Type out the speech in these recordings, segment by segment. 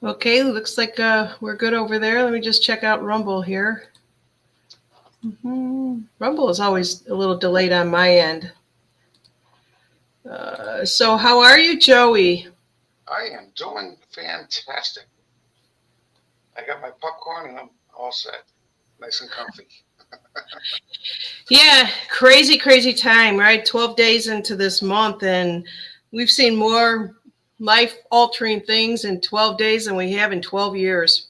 Okay, looks like we're good over there. Let me just check out Rumble here. Rumble is always a little delayed on my end. So how are you, Joey? I am doing fantastic. I got my popcorn and I'm all set. Nice and comfy. Yeah, crazy, crazy time, right? 12 days into this month, and we've seen more life altering things in 12 days than we have in 12 years.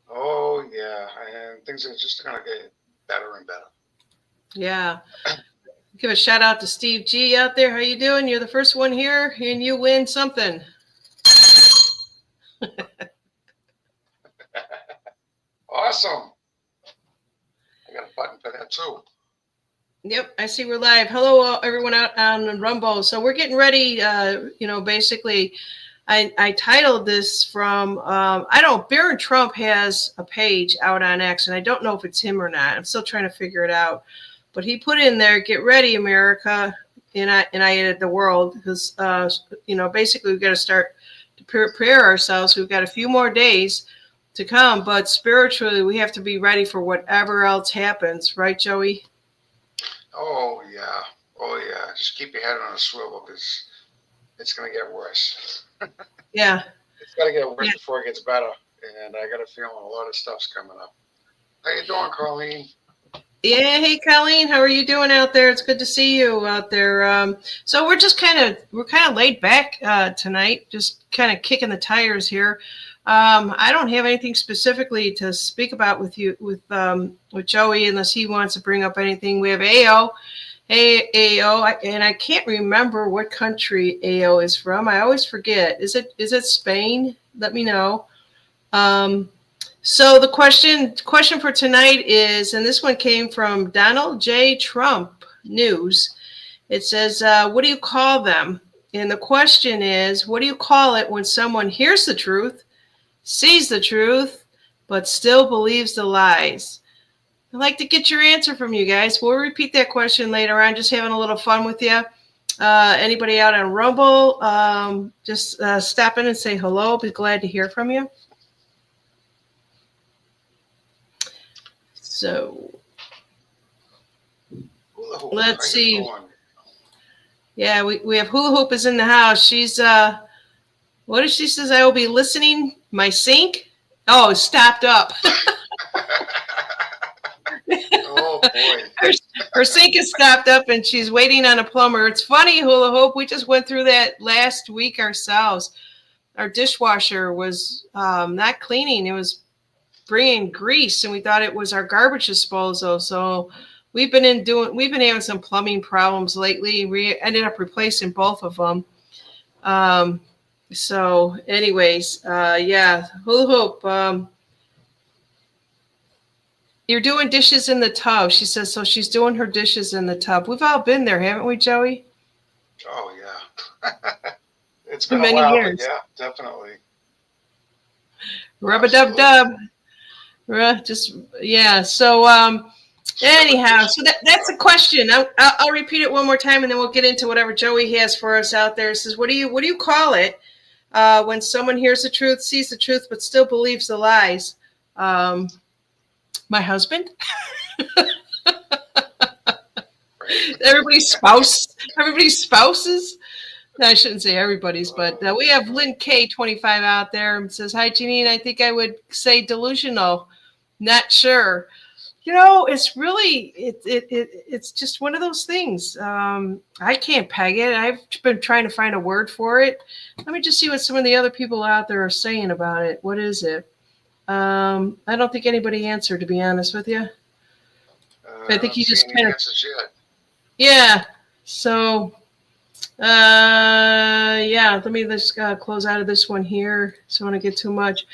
Oh, yeah. And things are just going to get better and better. Yeah. Give a shout out to Steve G out there. How you doing? You're the first one here, and you win something. Awesome. I got a button for that too. Yep, I see we're live. Hello, everyone out on Rumble. So we're getting ready. Basically, I titled this from, I don't, Barron Trump has a page out on X, and I don't know if it's him or not. I'm still trying to figure it out. But he put in there, get ready, America, and I added the world, because, basically we've got to start to prepare ourselves. We've got a few more days to come, but spiritually we have to be ready for whatever else happens. Right, Joey? Oh, yeah. Oh, yeah. Just keep your head on a swivel because it's going to get worse. Yeah. It's got to get worse before it gets better. And I got a feeling a lot of stuff's coming up. How you doing, Colleen? Yeah, hey Colleen, how are you doing out there? It's good to see you out there. So we're kind of laid back tonight, just kind of kicking the tires here. I don't have anything specifically to speak about with you with Joey, unless he wants to bring up anything. We have AO, hey AO, and I can't remember what country AO is from. I always forget. Is it Spain? Let me know. So the question for tonight is, and this one came from Donald J. Trump News. It says, what do you call them? And the question is, what do you call it when someone hears the truth, sees the truth, but still believes the lies? I'd like to get your answer from you guys. We'll repeat that question later on, just having a little fun with you. Anybody out on Rumble, just stop in and say hello. Be glad to hear from you. So let's see. Yeah, we have Hula Hoop is in the house. She's what does she says? I will be listening. My sink? Oh, it's stopped up. Oh boy. her sink is stopped up and she's waiting on a plumber. It's funny, Hula Hoop. We just went through that last week ourselves. Our dishwasher was not cleaning. It was bringing grease, and we thought it was our garbage disposal. So we've been having some plumbing problems lately. We ended up replacing both of them. So anyways, yeah, Hula Hoop, you're doing dishes in the tub. She says, so she's doing her dishes in the tub. We've all been there, haven't we, Joey? Oh yeah. It's been many a while, years. But yeah, definitely. Rub-a-dub-dub. Just, yeah. So, anyhow, so that's a question. I'll repeat it one more time, and then we'll get into whatever Joey has for us out there. It says, what do you call it when someone hears the truth, sees the truth, but still believes the lies? My husband. Everybody's spouses. No, I shouldn't say everybody's, but we have Lynn K25 out there and says, hi, Janine. I think I would say delusional. Not sure. It's really, it's just one of those things. I can't peg it. I've been trying to find a word for it. Let me just see what some of the other people out there are saying about it. What is it? I don't think anybody answered, to be honest with you. I think he just kind of, yeah. So, yeah, let me just close out of this one here. So I don't get too much.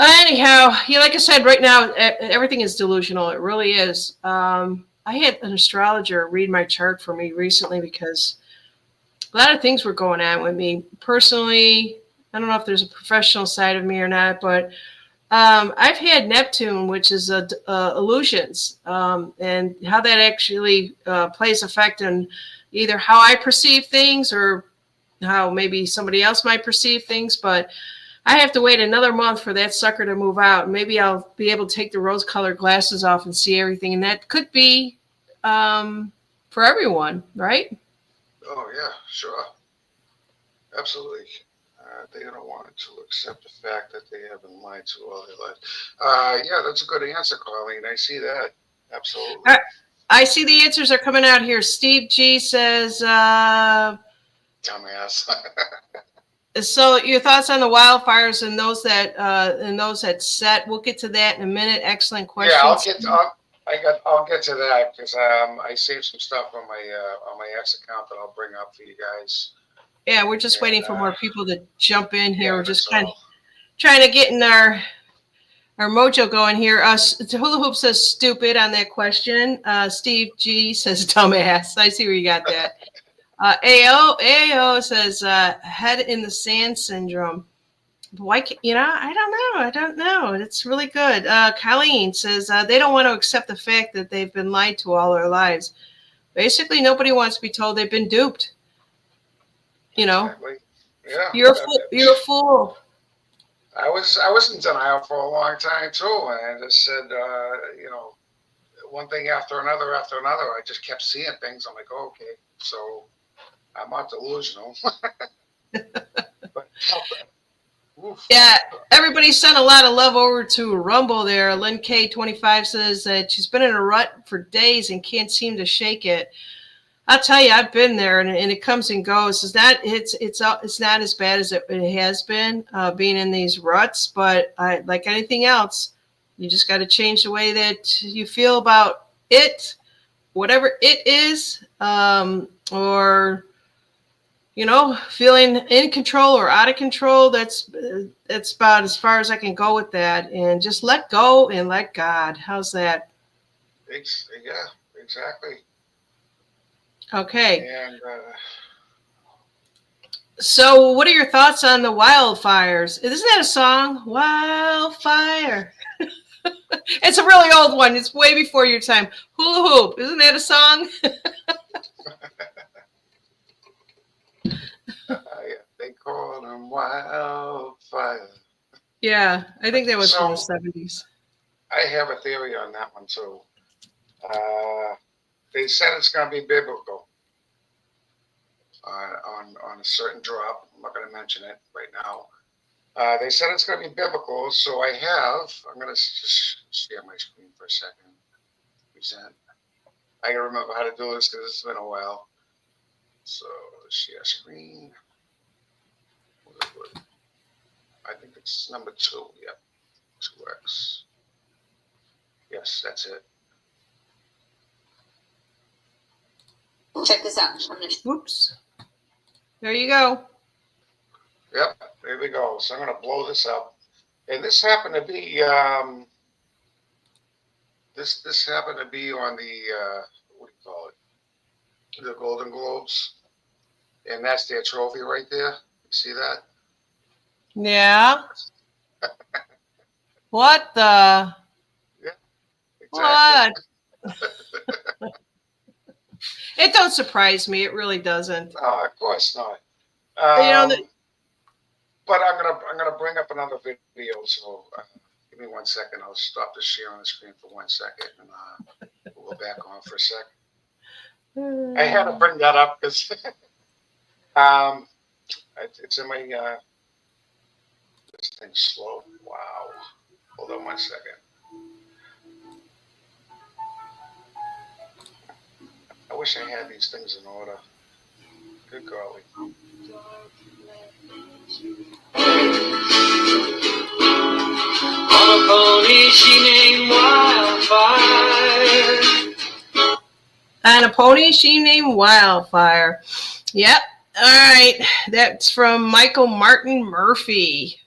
Anyhow, yeah, like I said, right now, everything is delusional. It really is. I had an astrologer read my chart for me recently because a lot of things were going on with me. Personally, I don't know if there's a professional side of me or not, but I've had Neptune, which is illusions, and how that actually plays effect in either how I perceive things or how maybe somebody else might perceive things, but I have to wait another month for that sucker to move out. Maybe I'll be able to take the rose-colored glasses off and see everything, and that could be for everyone, right? Oh yeah, sure, absolutely. They don't want to accept the fact that they have been lied to all their life. Yeah, that's a good answer, Colleen. I see that. Absolutely. I see the answers are coming out here. Steve G says, Dumbass. so your thoughts on the wildfires and those that set. We'll get to that in a minute. Excellent question. Yeah, I'll get to that because I saved some stuff on my X account that I'll bring up for you guys. Yeah, we're just waiting for more people to jump in here. Yeah, We're just that's kind of all. trying to get in our mojo going here. Hula Hoop says stupid on that question. Steve G says dumbass. I see where you got that. AO says head in the sand syndrome. Why can't, I don't know. It's really good. Colleen says they don't want to accept the fact that they've been lied to all their lives. Basically, nobody wants to be told they've been duped. Exactly. Yeah. You're a fool. You're a fool. I was in denial for a long time too, and I just said, one thing after another. I just kept seeing things. I'm like, oh, okay, so I'm not delusional. But, oof. Yeah, everybody sent a lot of love over to Rumble there. Lynn K25 says that she's been in a rut for days and can't seem to shake it. I'll tell you, I've been there, and it comes and goes. It's not as bad as it has been being in these ruts, but like anything else, you just got to change the way that you feel about it, whatever it is, or feeling in control or out of control. That's about as far as I can go with that, and just let go and let God. How's that? Yeah, exactly. Okay. And So, what are your thoughts on the wildfires? Isn't that a song? Wildfire. It's a really old one. It's way before your time. Hula Hoop. Isn't that a song? they call them wildfire. Yeah, I think that was from the So 70s. I have a theory on that one too. They said it's going to be biblical on a certain drop. I'm not going to mention it right now. They said it's going to be biblical, so I'm going to just share my screen for a second. Present. I got to remember how to do this because it's been a while. So share screen. I think it's number 2. Yep, 2x. Yes, that's it. Check this out. Whoops. There you go. Yep, there we go. So I'm going to blow this up. And this happened to be this happened to be on the what do you call it? The Golden Globes. And that's their trophy right there. You see that? Yeah. What the? Yeah. What? Exactly. It don't surprise me. It really doesn't. No, of course not. But I'm gonna bring up another video. So give me 1 second. I'll stop the share on the screen for 1 second, and we'll go back on for a second. I had to bring that up because it's in my this thing's slow. Wow. Hold on 1 second. I wish I had these things in order. Good golly. On a pony she named Wildfire. On a pony she named Wildfire. Yep. All right. That's from Michael Martin Murphey.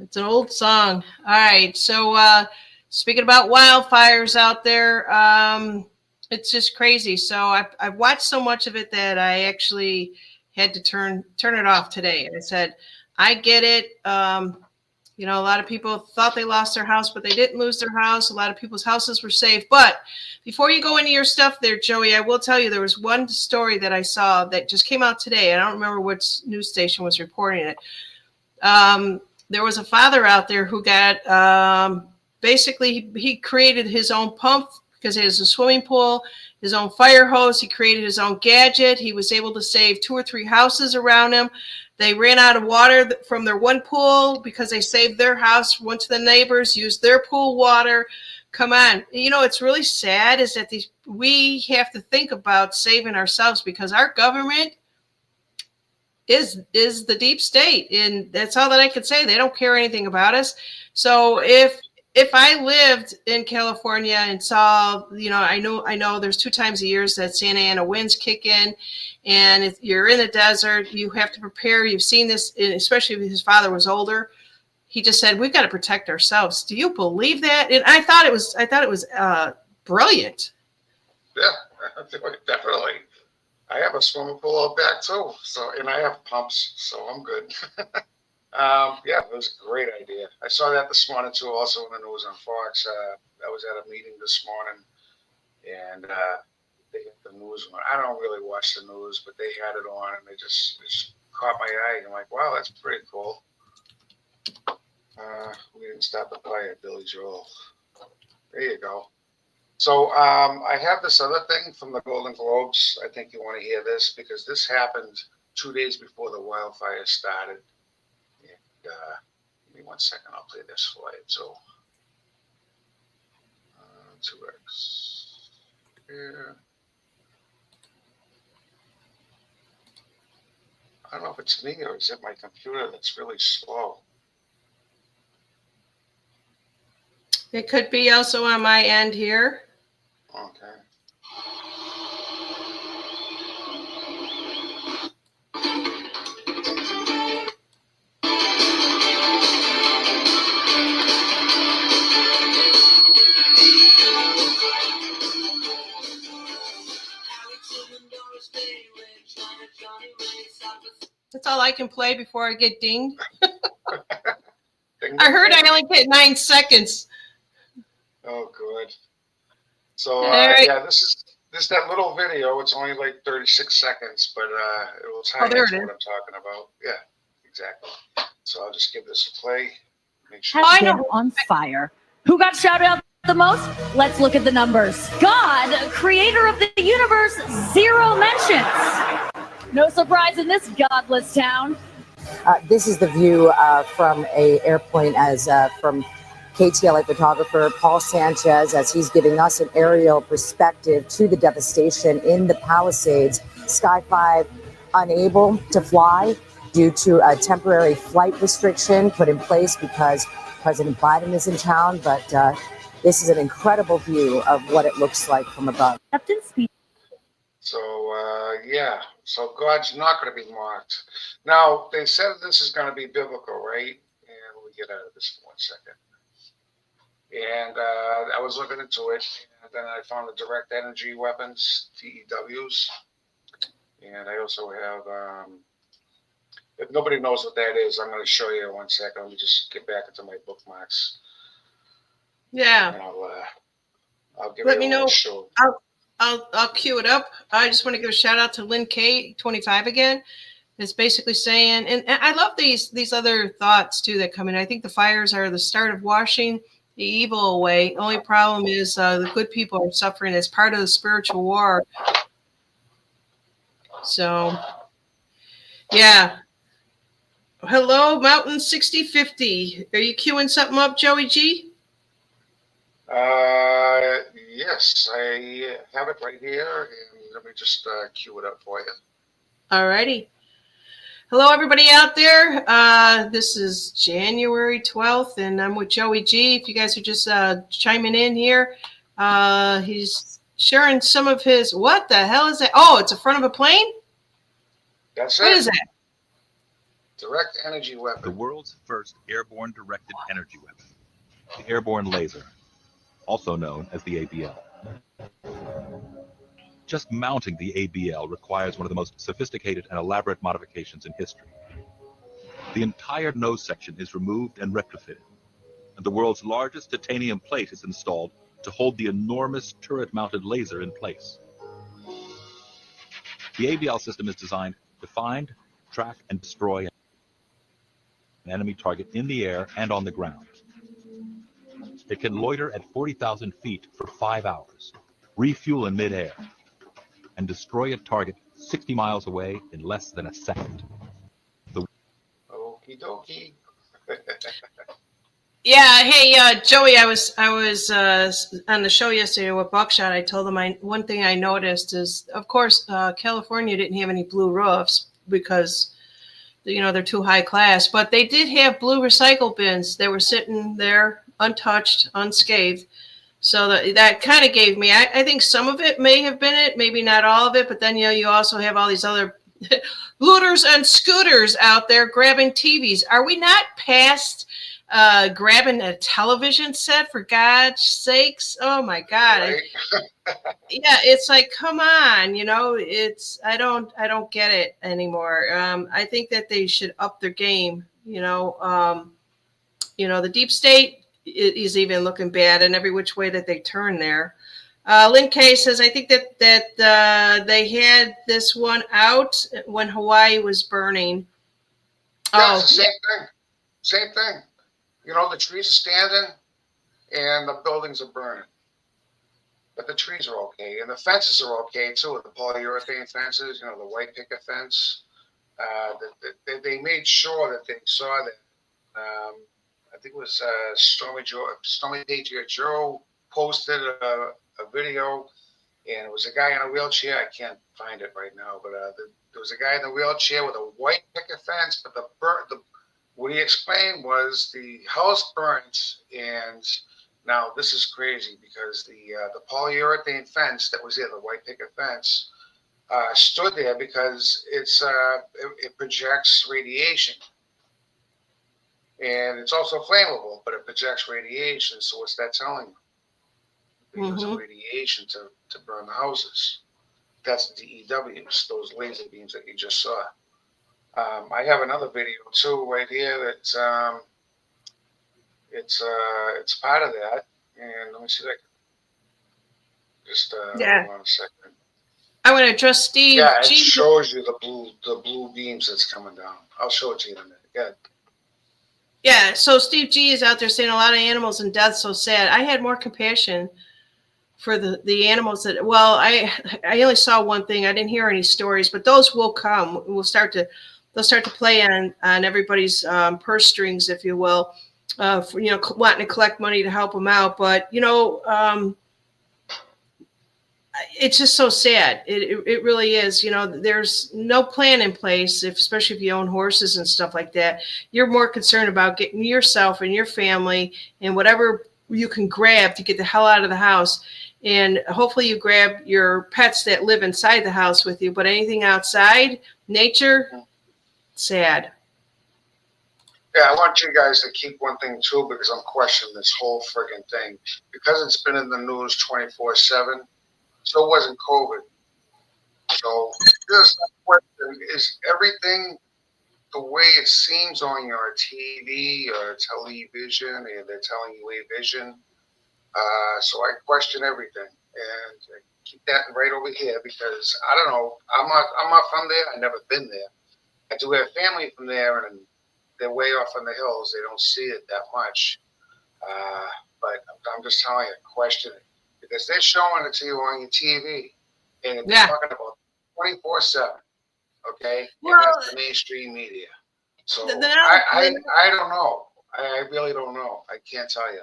It's an old song. All right. So speaking about wildfires out there, it's just crazy. So I've watched so much of it that I actually had to turn it off today. And I said, I get it. You know, a lot of people thought they lost their house, but they didn't lose their house. A lot of people's houses were safe. But before you go into your stuff there, Joey, I will tell you there was one story that I saw that just came out today. I don't remember which news station was reporting it. There was a father out there who got basically he created his own pump because he has a swimming pool, his own fire hose. He created his own gadget. He was able to save 2 or 3 houses around him. They ran out of water from their one pool because they saved their house, went to the neighbors, used their pool water. Come on. You know, it's really sad is that we have to think about saving ourselves because our government is the deep state. And that's all that I can say. They don't care anything about us. So if I lived in California and saw, you know, I know there's 2 times a year that Santa Ana winds kick in. And if you're in the desert, you have to prepare. You've seen this, especially if his father was older. He just said, "We've got to protect ourselves." Do you believe that? And I thought it was brilliant. Yeah, definitely. I have a swimming pool out back too, and I have pumps, so I'm good. Yeah, it was a great idea. I saw that this morning too, also in the news on Fox. I was at a meeting this morning, and they had the news on. I don't really watch the news, but they had it on, and they just caught my eye. I'm like, wow, that's pretty cool. We didn't stop the fire at Billy Joel. There you go. So I have this other thing from the Golden Globes. I think you want to hear this because this happened 2 days before the wildfire started. And, give me 1 second. I'll play this for you. So 2x here. I don't know if it's me or is it my computer that's really slow. It could be also on my end here. Okay. That's all I can play before I get dinged. Ding, I heard ding, I only get 9 seconds. Oh, good. So All right. yeah, this is that little video. It's only like 36 seconds, but it will tie there into it what is. I'm talking about. Yeah, exactly. So I'll just give this a play. Make sure. Oh, I Been know. on fire. Who got shouted out the most? Let's look at the numbers. God, creator of the universe, 0 mentions. No surprise in this godless town. This is the view from a airplane from KTLA photographer Paul Sanchez as he's giving us an aerial perspective to the devastation in the Palisades. Sky 5 unable to fly due to a temporary flight restriction put in place because President Biden is in town. But this is an incredible view of what it looks like from above. Acceptance speech. So yeah, so God's not going to be mocked. Now they said this is going to be biblical, right? And let me get out of this for 1 second. And I was looking into it, and then I found the direct energy weapons, TEWs, and I also have. If nobody knows what that is, I'm going to show you in 1 second. Let me just get back into my bookmarks. Yeah. And I'll give Let you me a little know. show. I'll cue it up. I just want to give a shout out to Lynn K25 again. It's basically saying, and I love these other thoughts too that come in. I think the fires are the start of washing the evil away. Only problem is the good people are suffering as part of the spiritual war. So, yeah. Hello, Mountain 6050. Are you queuing something up, Joey G? Yes, I have it right here, and let me just cue it up for you. Alrighty. Hello, everybody out there. This is January 12th, and I'm with Joey G. If you guys are just chiming in here, he's sharing some of his. What the hell is that? Oh, it's the front of a plane? That's it. What is that? Direct energy weapon. The world's first airborne directed energy weapon, the airborne laser, also known as the ABL. Just mounting the ABL requires one of the most sophisticated and elaborate modifications in history. The entire nose section is removed and retrofitted, and the world's largest titanium plate is installed to hold the enormous turret-mounted laser in place. The ABL system is designed to find, track, and destroy an enemy target in the air and on the ground. It can loiter at 40,000 feet for 5 hours, refuel in midair, and destroy a target 60 miles away in less than a second. Okie dokie. Yeah, hey Joey, I was on the show yesterday with Buckshot. I told them one thing I noticed is, of course, California didn't have any blue roofs because they're too high class, but they did have blue recycle bins. They were sitting there untouched, unscathed. So that kind of gave me, I think some of it may have been it, maybe not all of it, but then you also have all these other looters and scooters out there grabbing TVs. Are we not past grabbing a television set, for God's sakes? Oh my God. Right? Yeah, it's like, come on, I don't get it anymore. I think that they should up their game. The deep state is even looking bad in every which way that they turn there. Lynn Kay says, I think that they had this one out when Hawaii was burning. Yeah, it's the same thing. Same thing. The trees are standing and the buildings are burning. But the trees are okay. And the fences are okay, too. The polyurethane fences, the white picket fence. They made sure that they saw that. I think it was Stormy Patriot Joe posted a video, and it was a guy in a wheelchair. I can't find it right now, but there was a guy in a wheelchair with a white picket fence, but what he explained was the house burnt, and now this is crazy because the polyurethane fence that was there, the white picket fence, stood there because it projects radiation. And it's also flammable, but it projects radiation. So what's that telling you? They use radiation to burn the houses. That's DEWs, those laser beams that you just saw. I have another video too right here that's it's part of that. And let me see if I can just hold on a second. I want to address Steve. Yeah, it shows you the blue beams that's coming down. I'll show it to you in a minute. Go ahead. Yeah, so Steve G is out there saying a lot of animals and death, so sad. I had more compassion for the animals that, well, I only saw one thing. I didn't hear any stories, but those will come. They'll start to play on everybody's purse strings, if you will, for, wanting to collect money to help them out. But, it's just so sad. It really is. There's no plan in place, especially if you own horses and stuff like that. You're more concerned about getting yourself and your family and whatever you can grab to get the hell out of the house. And hopefully you grab your pets that live inside the house with you. But anything outside, nature, sad. Yeah, I want you guys to keep one thing too, because I'm questioning this whole friggin' thing. Because it's been in the news 24/7. So wasn't COVID. So this question, is everything the way it seems on your TV or television, and they're telling you a vision? So I question everything, and I keep that right over here because I don't know. I'm not from there. I've never been there. I do have family from there, and they're way off on the hills. They don't see it that much. But I'm just telling you, question it. Because they're showing it to you on your TV, and they're talking about 24/7. Okay, well, and that's the mainstream media. So I don't know. I really don't know. I can't tell you.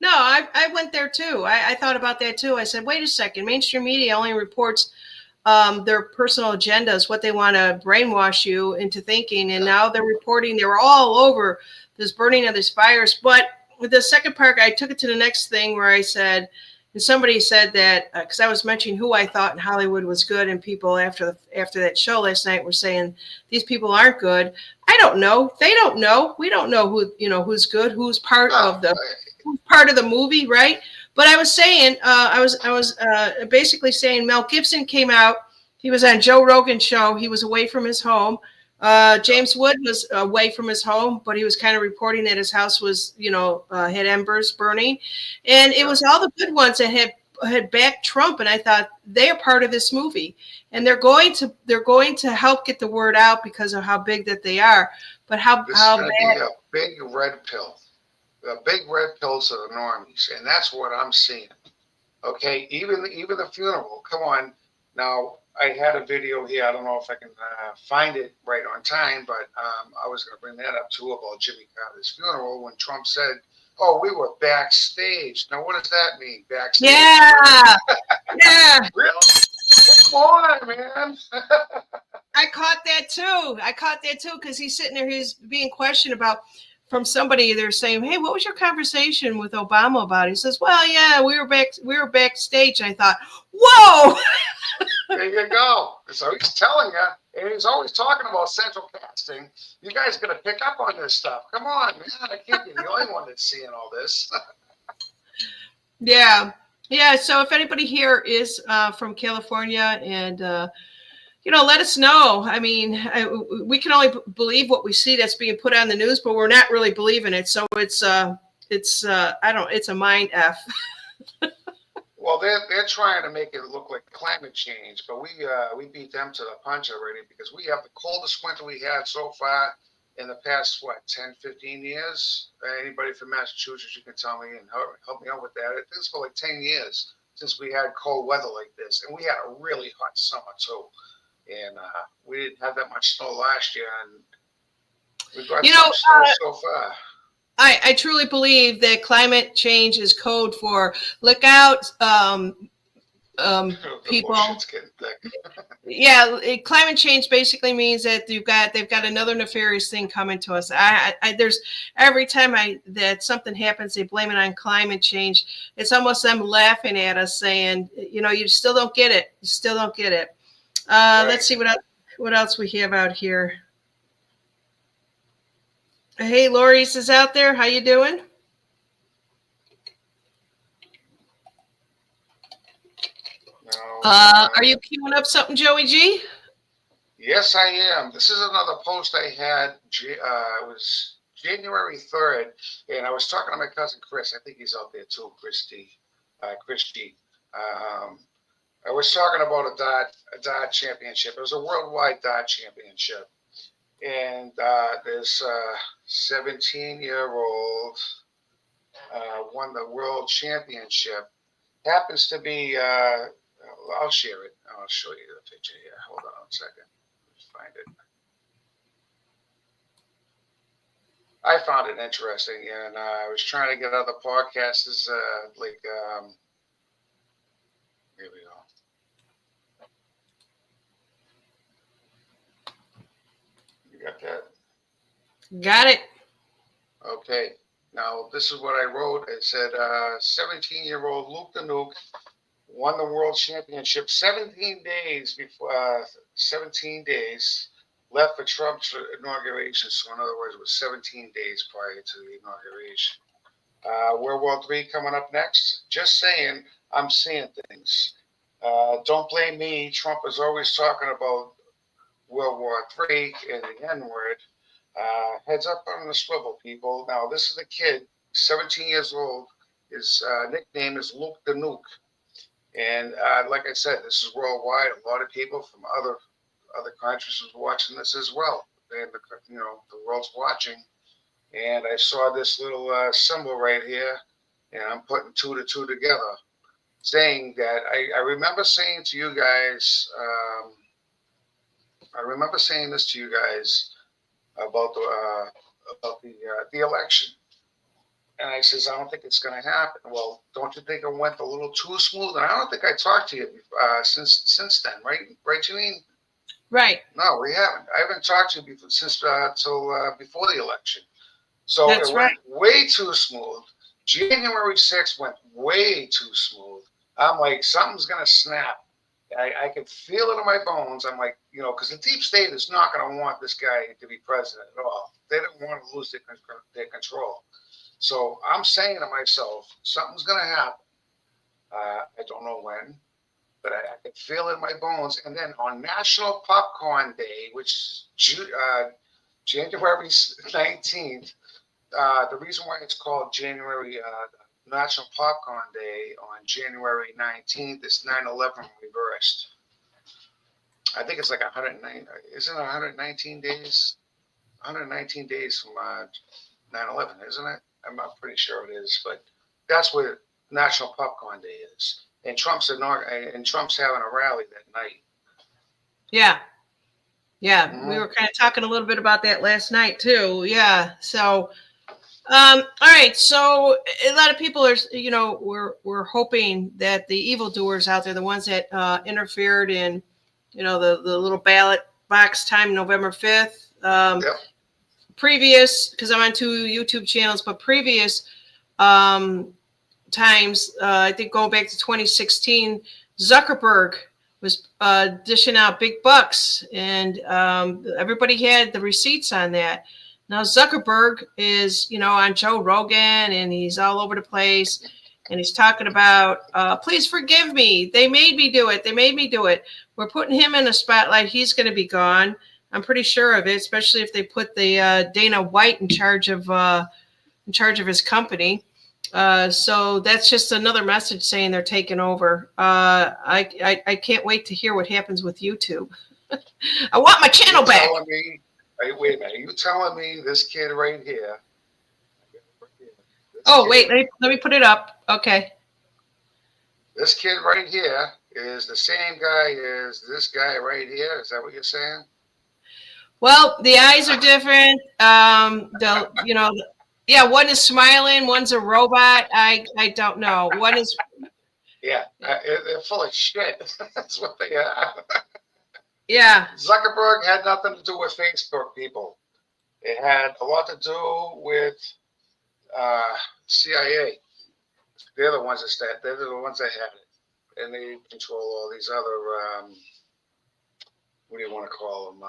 No, I went there too. I thought about that too. I said, wait a second. Mainstream media only reports their personal agendas, what they want to brainwash you into thinking, and now they're reporting. They were all over this burning of these fires. But with the second part, I took it to the next thing where I said. And somebody said that because I was mentioning who I thought in Hollywood was good, and people after that show last night were saying these people aren't good. I don't know. They don't know. We don't know who's good, who's part of the movie, right? But I was saying, I was basically saying Mel Gibson came out. He was on Joe Rogan's show. He was away from his home James Wood was away from his home, but he was kind of reporting that his house was, had embers burning, and it was all the good ones that had backed Trump. And I thought they are part of this movie, and they're going to help get the word out because of how big that they are. But how This is going to be a big red pill, a big red pill to the normies, and that's what I'm seeing. Okay, even the funeral. Come on, now. I had a video here. I don't know if I can find it right on time, but I was going to bring that up too about Jimmy Carter's funeral when Trump said, "Oh, we were backstage." Now, what does that mean, backstage? Yeah, yeah. Really? Come on, man. I caught that too because he's sitting there. He's being questioned about from somebody. They're saying, "Hey, what was your conversation with Obama about?" He says, "Well, yeah, we were backstage." And I thought, "Whoa." There you go. So he's telling you, and he's always talking about central casting. You guys got to pick up on this stuff. Come on, man. I can't be the only one that's seeing all this. Yeah. So if anybody here is from California and, let us know. I mean, we can only believe what we see that's being put on the news, but we're not really believing it. So it's a mind F. Well, they're trying to make it look like climate change, but we beat them to the punch already because we have the coldest winter we had so far in the past, 10, 15 years? Anybody from Massachusetts, you can tell me and help me out with that. I think it's for like 10 years since we had cold weather like this. And we had a really hot summer, too. And we didn't have that much snow last year. And we've got some snow so far. I truly believe that climate change is code for look out, people. Yeah, climate change basically means that they've got another nefarious thing coming to us. There's every time that something happens, they blame it on climate change. It's almost them laughing at us, saying, you still don't get it. You still don't get it. Right. Let's see what else we have out here. Hey, Lori's is out there. How you doing? Are you queuing up something, Joey G? Yes, I am. This is another post I had. It was January 3rd, and I was talking to my cousin Chris. I think he's out there too, Chris G. I was talking about a dart championship. It was a worldwide dart championship. And this 17-year-old won the world championship. Happens to be, I'll share it. I'll show you the picture here. Hold on a second. Let's find it. I found it interesting, and I was trying to get other podcasters, here we go. Got that? Got it. Okay. Now, this is what I wrote. It said, 17-year-old Luke the Nuke won the world championship 17 days left for Trump's inauguration. So, in other words, it was 17 days prior to the inauguration. World War III coming up next. Just saying, I'm seeing things. Don't blame me. Trump is always talking about World War III and the N-word. Heads up on the swivel, people. Now, this is a kid, 17 years old. His nickname is Luke the Nuke. And like I said, this is worldwide. A lot of people from other countries are watching this as well. And the world's watching. And I saw this little symbol right here, and I'm putting 2 to 2 together, saying that I remember saying to you guys. I remember saying this to you guys about the election, and I says I don't think it's going to happen. Well, don't you think it went a little too smooth? And I don't think I talked to you since then, right? Right, Janine? Right. No, we haven't. I haven't talked to you since till before the election. So that's it went way too smooth. January 6th went way too smooth. I'm like, something's going to snap. I could feel it in my bones. I'm like, because the deep state is not going to want this guy to be president at all. They don't want to lose their control. So I'm saying to myself, something's going to happen. I don't know when. but I can feel it in my bones. And then on National Popcorn Day, which is January 19th, the reason why it's called National Popcorn Day on January 19th is 9/11 reversed. I think it's like 109. Isn't it 119 days? 119 days from 9/11, isn't it? I'm not pretty sure it is, but that's what National Popcorn Day is. And Trump's having a rally that night. Yeah. Yeah. We were kind of talking a little bit about that last night too. Yeah. So, all right. So a lot of people are, we're hoping that the evildoers out there, the ones that interfered in, the little ballot box time, November 5th, Yep. previous, because I'm on 2 YouTube channels, but previous times, I think going back to 2016, Zuckerberg was dishing out big bucks, and everybody had the receipts on that. Now Zuckerberg is, on Joe Rogan, and he's all over the place, and he's talking about, please forgive me. They made me do it. They made me do it. We're putting him in a spotlight. He's going to be gone. I'm pretty sure of it, especially if they put the Dana White in charge of his company. So that's just another message saying they're taking over. I can't wait to hear what happens with YouTube. I want my channel back. Wait a minute. Are you telling me this kid right here? Wait. Let me put it up. Okay. This kid right here is the same guy as this guy right here. Is that what you're saying? Well, the eyes are different. One is smiling, one's a robot. I don't know. One is. Yeah, they're full of shit. That's what they are. Yeah. Zuckerberg had nothing to do with Facebook, people. It had a lot to do with CIA. They're the ones that had it, and they control all these other. What do you want to call them?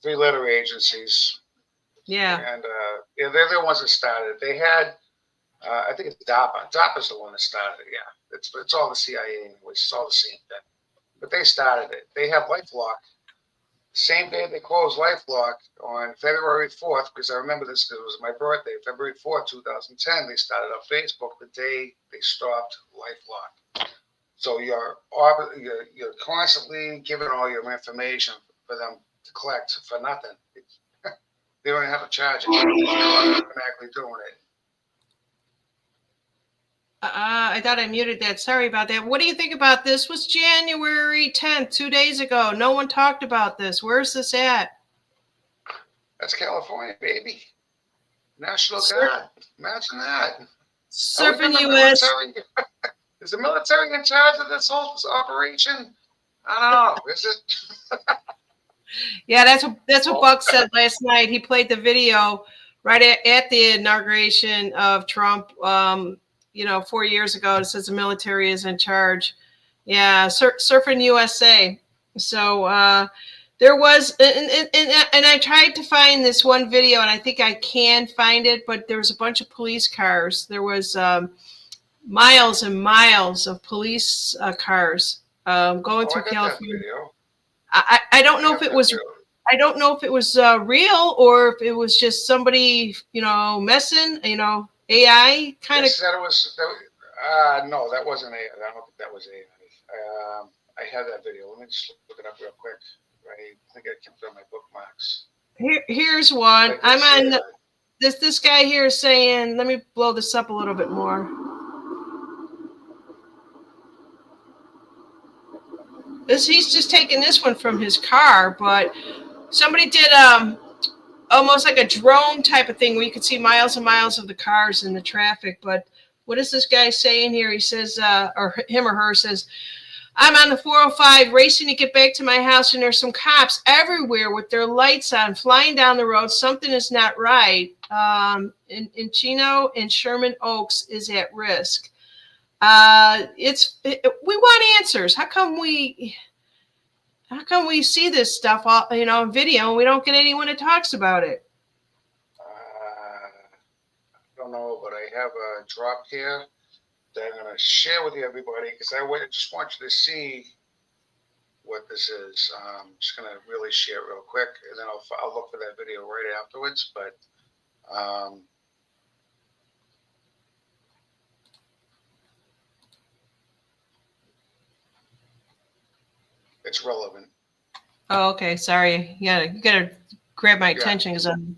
3-letter agencies. Yeah. And they're the ones that started it. They had, I think it's DARPA. DARPA's the one that started it. Yeah, it's all the CIA, which is all the same thing. But they started it. They have LifeLock. Same day they closed LifeLock on February 4th, because I remember this because it was my birthday, February 4th, 2010. They started up Facebook the day they stopped LifeLock. So you're constantly giving all your information for them to collect for nothing. They don't even have to charge it. They're automatically doing it. I thought I muted that. Sorry about that. What do you think about this? Was January 10th, 2 days ago. No one talked about this. Where's this at? That's California, baby. National Guard. Imagine that. Surfing U.S. Is the military in charge of this whole operation? I don't know. Is it? Yeah, that's what Buck said last night. He played the video right at the inauguration of Trump. 4 years ago. It says the military is in charge. Yeah, Surfing USA. So there was, and I tried to find this one video, and I think I can find it, but there was a bunch of police cars. There was miles and miles of police cars going through California. I don't know if it was. I don't know if it was real or if it was just somebody, messing. AI kind of. Said it was. No, that wasn't AI. I don't think that was AI. I have that video. Let me just look it up real quick. I think I can put my bookmarks. Here's one. I'm on this guy here is saying. Let me blow this up a little bit more. He's just taking this one from his car, but somebody did almost like a drone type of thing where you could see miles and miles of the cars in the traffic. But what is this guy saying here? He says, or him or her says, I'm on the 405 racing to get back to my house, and there's some cops everywhere with their lights on, flying down the road. Something is not right. In Chino and Sherman Oaks is at risk. We want answers. How come we see this stuff, in video, and we don't get anyone that talks about it? I don't know, but I have a drop here. that I'm going to share with you, everybody, because I just want you to see what this is. I'm just going to really share it real quick, and then I'll look for that video right afterwards. But it's relevant. Oh, okay. Sorry. You gotta grab my attention because I'm.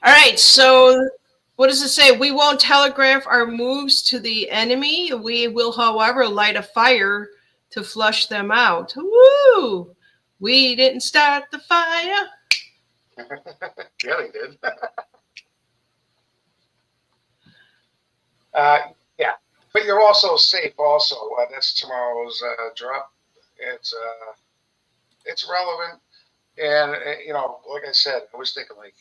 All right. So, what does it say? We won't telegraph our moves to the enemy. We will, however, light a fire to flush them out. Woo! We didn't start the fire. Yeah, they did. Yeah, but you're also safe. Also, that's tomorrow's drop. It's relevant, and like I said, I was thinking like,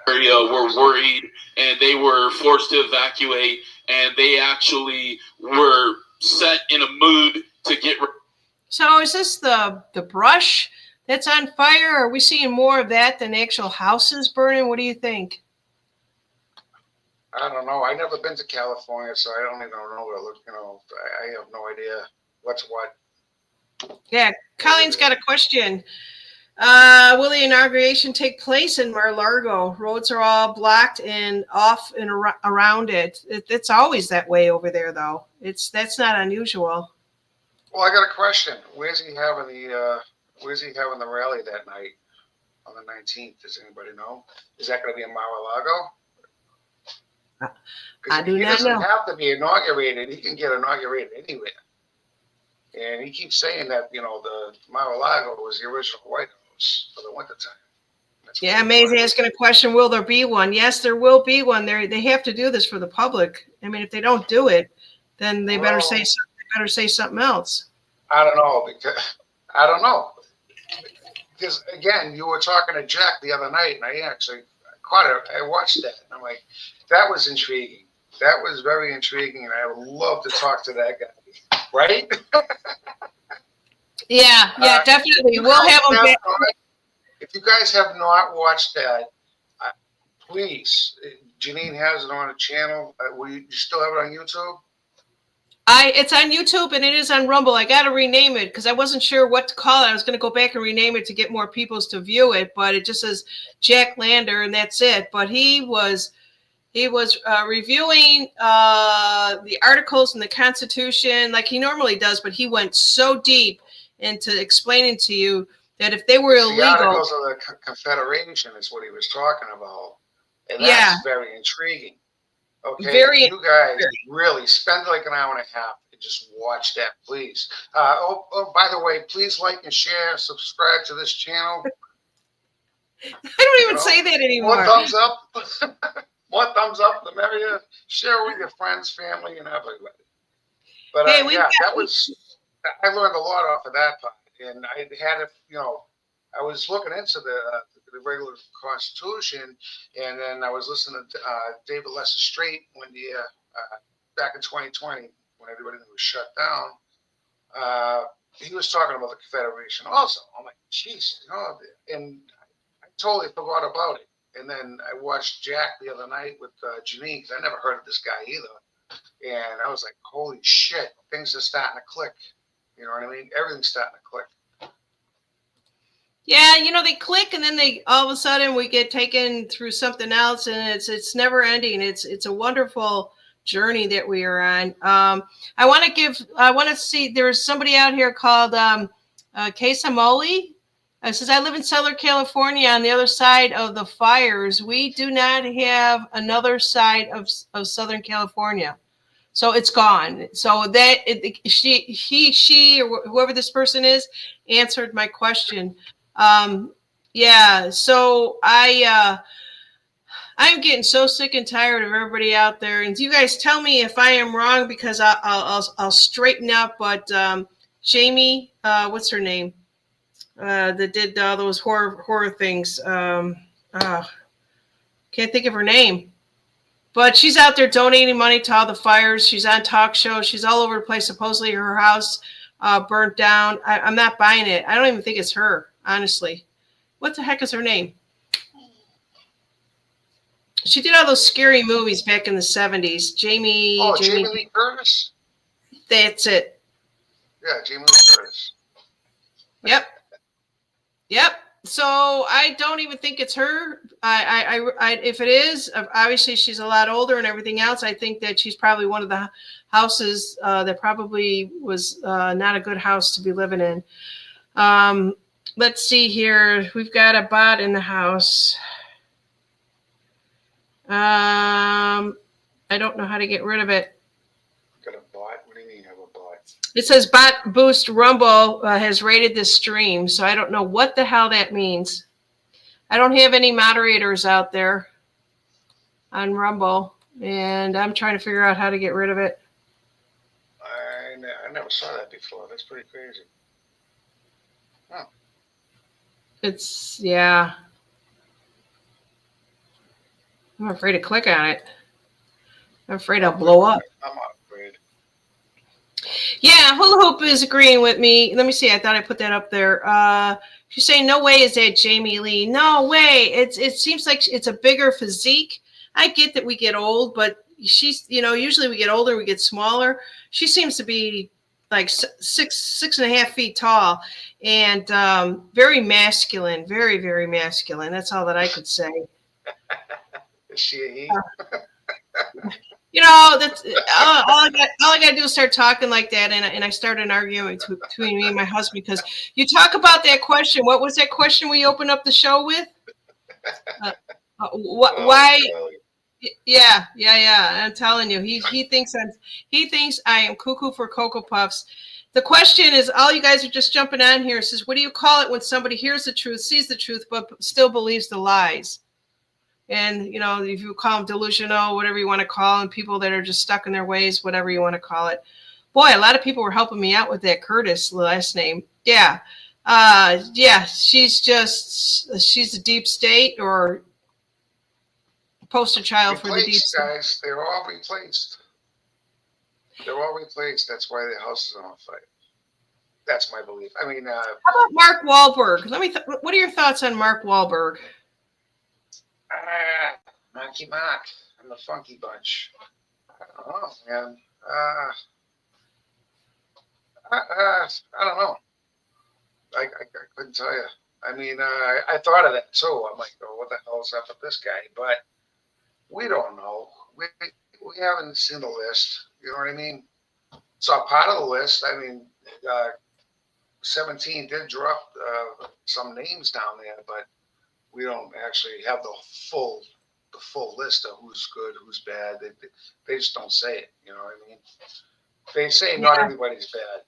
area were worried and they were forced to evacuate, and they actually were set in a mood to get. So, is this the brush that's on fire? Are we seeing more of that than actual houses burning? What do you think? I don't know. I never been to California, so I don't even know what it looks. I have no idea what's what. Yeah, Colleen's got a question. Will the inauguration take place in Mar-a-Lago? Roads are all blocked and off and around it. It's always that way over there, though. That's not unusual. Well, I got a question. Where's he having the rally that night on the 19th? Does anybody know? Is that going to be in Mar-a-Lago? I do he not doesn't know. have to be inaugurated. He can get inaugurated anywhere. And he keeps saying that, the Mar-a-Lago was the original White House for the wintertime. Yeah, May's asking a question. Will there be one? Yes, there will be one. They have to do this for the public. I mean, if they don't do it, then they better say something else. I don't know. Because again, you were talking to Jack the other night, and I actually I watched that, and I'm like, that was intriguing. That was very intriguing, and I would love to talk to that guy. Right? Yeah, definitely. We'll have him back. If you guys have not watched that, please. Janine has it on a channel. You still have it on YouTube? It's on YouTube and it is on Rumble. I got to rename it because I wasn't sure what to call it. I was going to go back and rename it to get more people to view it, but it just says Jack Lander and that's it. But he was reviewing the articles in the Constitution like he normally does, but he went so deep into explaining to you that if they were illegal. The articles of the Confederation is what he was talking about. And that's very intriguing. Okay, you guys really spend like an hour and a half and just watch that, please. By the way, please like and share, subscribe to this channel. I don't even say that anymore. More thumbs up. More thumbs up, the merrier. Share with your friends, family, and everybody. But I learned a lot off of that part, and I had I was looking into the regular Constitution, and then I was listening to David Lester Straight one year back in 2020 when everybody was shut down. He was talking about the Confederation also. I'm like, jeez, and I totally forgot about it. And then I watched Jack the other night with Janine, because I never heard of this guy either. And I was like, holy shit, things are starting to click. You know what I mean? Everything's starting to click. Yeah, they click and then they all of a sudden we get taken through something else, and it's never ending. It's a wonderful journey that we are on. I want to see, there's somebody out here called Kesa Moli. Says, I live in Southern California on the other side of the fires. We do not have another side of Southern California. So it's gone. So that she, or whoever this person is, answered my question. So I'm getting so sick and tired of everybody out there. And you guys tell me if I am wrong, because I'll straighten up. But Jamie, what's her name? That did those horror things. Can't think of her name. But she's out there donating money to all the fires. She's on talk shows. She's all over the place. Supposedly her house burnt down. I'm not buying it. I don't even think it's her, honestly. What the heck is her name? She did all those scary movies back in the 70s. Jamie. Jamie Lee Curtis. That's it. Yeah, Jamie Lee Curtis. Yep. Yep. So I don't even think it's her. I if it is, obviously she's a lot older and everything else. I think that she's probably one of the houses that probably was not a good house to be living in. Let's see here. We've got a bot in the house. I don't know how to get rid of it. Got a bot? What do you mean you have a bot? It says Bot Boost Rumble has rated this stream, so I don't know what the hell that means. I don't have any moderators out there on Rumble, and I'm trying to figure out how to get rid of it. I never saw that before. That's pretty crazy. Huh. Yeah. I'm afraid to click on it. I'm afraid I'll blow up. I'm not afraid. Yeah, Hula Hoop is agreeing with me. Let me see. I thought I put that up there. She's saying, no way is that Jamie Lee. No way. It seems like it's a bigger physique. I get that we get old, but she's, usually we get older, we get smaller. She seems to be like 6.5 feet tall and very masculine, very, very masculine. That's all that I could say. Is she a he? That's all I got to do is start talking like that, and I started an argument between me and my husband because you talk about that question. What was that question we opened up the show with? Why? Yeah. I'm telling you, he thinks I am cuckoo for Cocoa Puffs. The question is, all you guys are just jumping on here. Says, what do you call it when somebody hears the truth, sees the truth, but still believes the lies? And, if you call them delusional, whatever you want to call them, people that are just stuck in their ways, whatever you want to call it. Boy, a lot of people were helping me out with that Curtis last name. Yeah. She's a deep state or poster child for the deep state. Guys, they're all replaced. That's why the house is on fire. That's my belief. I mean, how about Mark Wahlberg? What are your thoughts on Mark Wahlberg? Marky Mark and the Funky Bunch. I don't know, man. I don't know. I couldn't tell you. I mean, I thought of that too. I'm like, oh, what the hell is up with this guy? But we don't know. We haven't seen the list. You know what I mean? So part of the list. I mean, 17 did drop some names down there, but we don't actually have the full list of who's good, who's bad. They just don't say it. You know what I mean? They say not everybody's bad.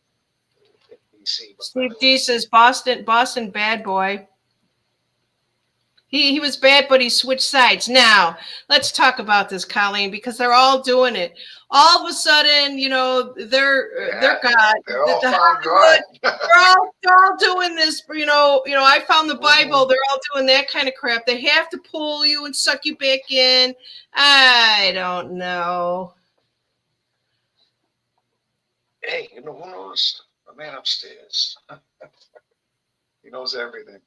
Steve D says Boston bad boy. He was bad, but he switched sides. Now, let's talk about this, Colleen, because they're all doing it. All of a sudden, they're God. They're all found God. they're all doing this. I found the Bible. They're all doing that kind of crap. They have to pull you and suck you back in. I don't know. Hey, who knows? The man upstairs. He knows everything.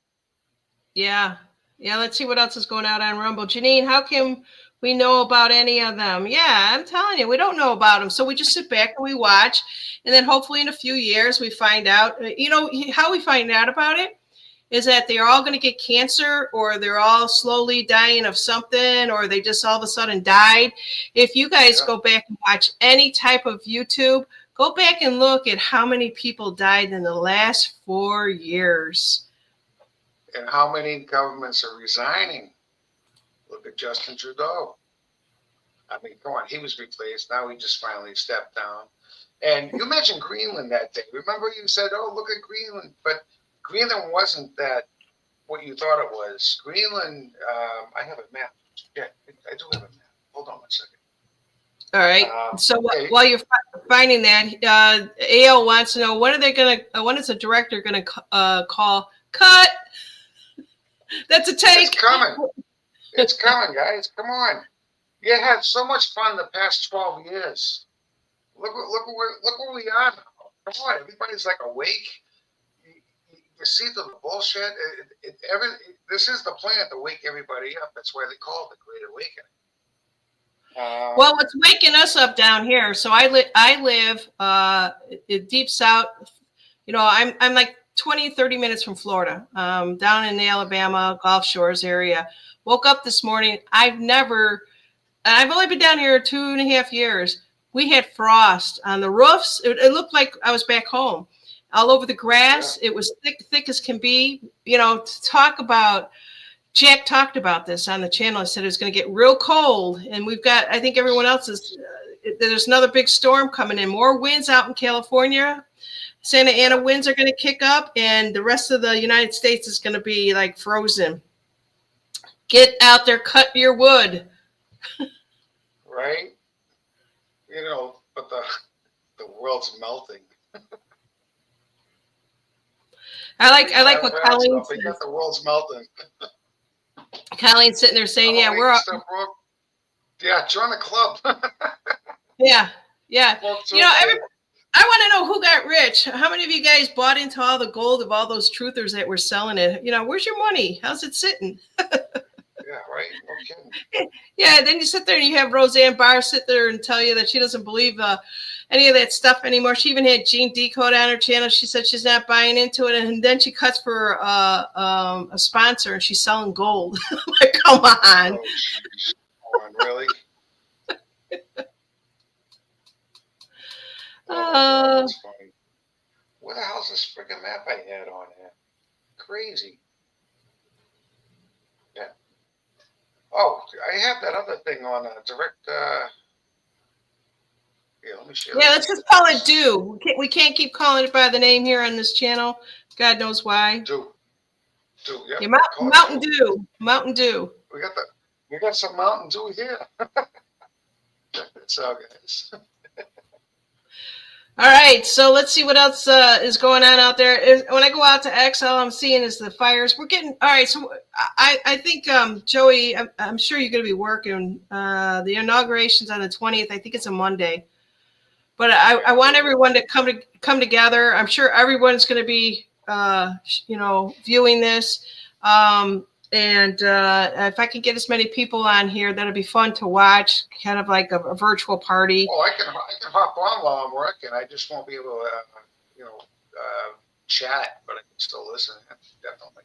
Yeah. Let's see what else is going out on Rumble. Janine, how can we know about any of them? Yeah, I'm telling you, we don't know about them. So we just sit back and we watch. And then hopefully in a few years we find out. How we find out about it is that they're all going to get cancer or they're all slowly dying of something or they just all of a sudden died. If you guys go back and watch any type of YouTube, go back and look at how many people died in the last 4 years. And how many governments are resigning? Look at Justin Trudeau. I mean, come on, he was replaced. Now he just finally stepped down. And you mentioned Greenland that day. Remember you said, oh, look at Greenland. But Greenland wasn't that what you thought it was. Greenland, I have a map. Yeah, I do have a map. Hold on one second. All right. So while you're finding that, AL wants to know when is the director going to call cut? That's a take. It's coming, guys. Come on. You had so much fun the past 12 years. Look where we are now. Come on, everybody's like awake. you see the bullshit. This is the plan to wake everybody up. That's why they call it the Great Awakening. Well, what's waking us up down here? So I live in deep south. You know, I'm like 20, 30 minutes from Florida, down in the Alabama Gulf Shores area. Woke up this morning. I've only been down here 2.5 years. We had frost on the roofs. It looked like I was back home. All over the grass. Yeah. It was thick as can be. You know, to talk about, Jack talked about this on the channel. He said it was going to get real cold. And we've got, I think everyone else is, there's another big storm coming in. More winds out in California. Santa Ana winds are going to kick up. And the rest of the United States is going to be like frozen. Get out there, cut your wood. Right? You know, but the world's melting. I like what Colleen says. The world's melting. Colleen's sitting there saying, "Yeah, we're up." Yeah, join the club. Yeah. You know, I want to know who got rich. How many of you guys bought into all the gold of all those truthers that were selling it? You know, where's your money? How's it sitting? Yeah, right. No kidding. Yeah, then you sit there and you have Roseanne Barr sit there and tell you that she doesn't believe any of that stuff anymore. She even had Gene Decode on her channel. She said she's not buying into it, and then she cuts for a sponsor and she's selling gold. Like, come on. Oh, really? That's funny. Where the hell's this freaking map I had on here? Crazy. Yeah. Oh, I have that other thing on direct. Yeah, let me share. Yeah, let's just call it Dew. We can't keep calling it by the name here on this channel. God knows why. Dew. Yeah. Yeah, Mountain Dew. Mountain Dew. We got some Mountain Dew here. That's all, guys. All right, so let's see what else is going on out there. When I go out to X, all I'm seeing is the fires. We're getting all right. So I think Joey, I'm sure you're going to be working. The inauguration's on the 20th. I think it's a Monday. But I want everyone to come together. I'm sure everyone's going to be viewing this. And if I can get as many people on here, that'll be fun to watch, kind of like a virtual party. Oh, I can hop on while I'm working. I just won't be able to, chat, but I can still listen. Definitely.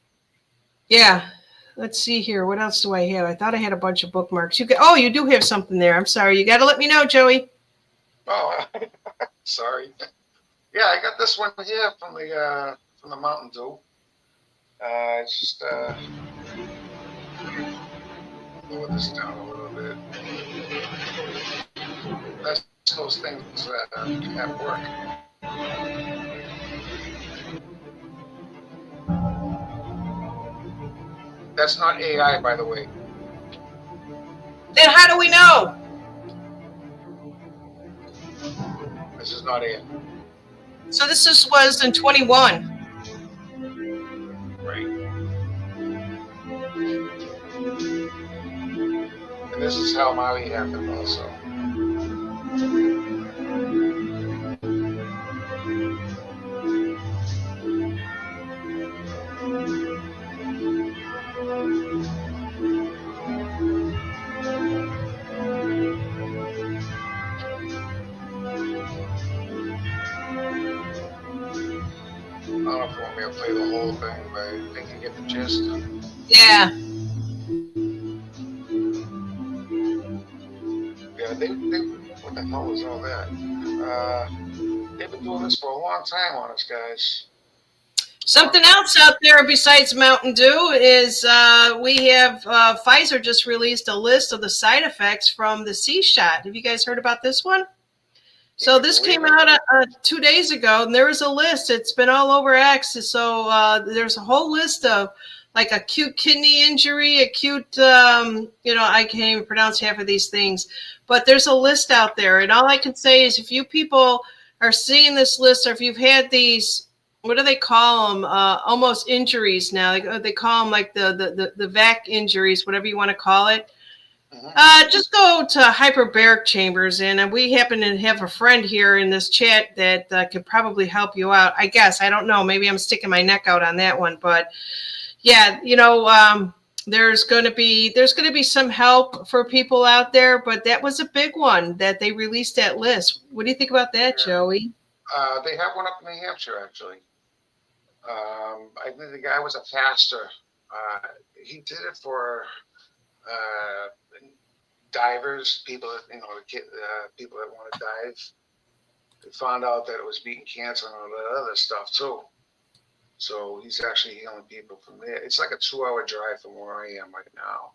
Yeah. Let's see here. What else do I have? I thought I had a bunch of bookmarks. You do have something there. I'm sorry. You got to let me know, Joey. Oh, sorry. Yeah, I got this one here from the Mountain Dew. It's just lower this down a little bit. That's those things at work. That's not AI, by the way. Then how do we know? This is not AI. So this was in 21. Right. And this is how Maui happened also. I don't know if you want me to play the whole thing, but I think you get the gist. Yeah. Yeah, they what the hell was all that? They've been doing this for a long time on us, guys. Something else out there besides Mountain Dew is we have Pfizer just released a list of the side effects from the C-shot. Have you guys heard about this one? So this came out 2 days ago, and there was a list. It's been all over X. So there's a whole list of like acute kidney injury, acute, I can't even pronounce half of these things. But there's a list out there. And all I can say is if you people are seeing this list, or if you've had these, what do they call them? Almost injuries now. They call them like the VAC injuries, whatever you want to call it. Just go to hyperbaric chambers, and we happen to have a friend here in this chat that could probably help you out. I guess, I don't know. Maybe I'm sticking my neck out on that one, but yeah, there's going to be some help for people out there. But that was a big one that they released that list. What do you think about that, Joey? They have one up in New Hampshire, actually. I think the guy was a pastor. He did it for divers, people that people that want to dive. They found out that it was beating cancer and all that other stuff too. So he's actually healing people from there. It's like a 2-hour drive from where I am right now.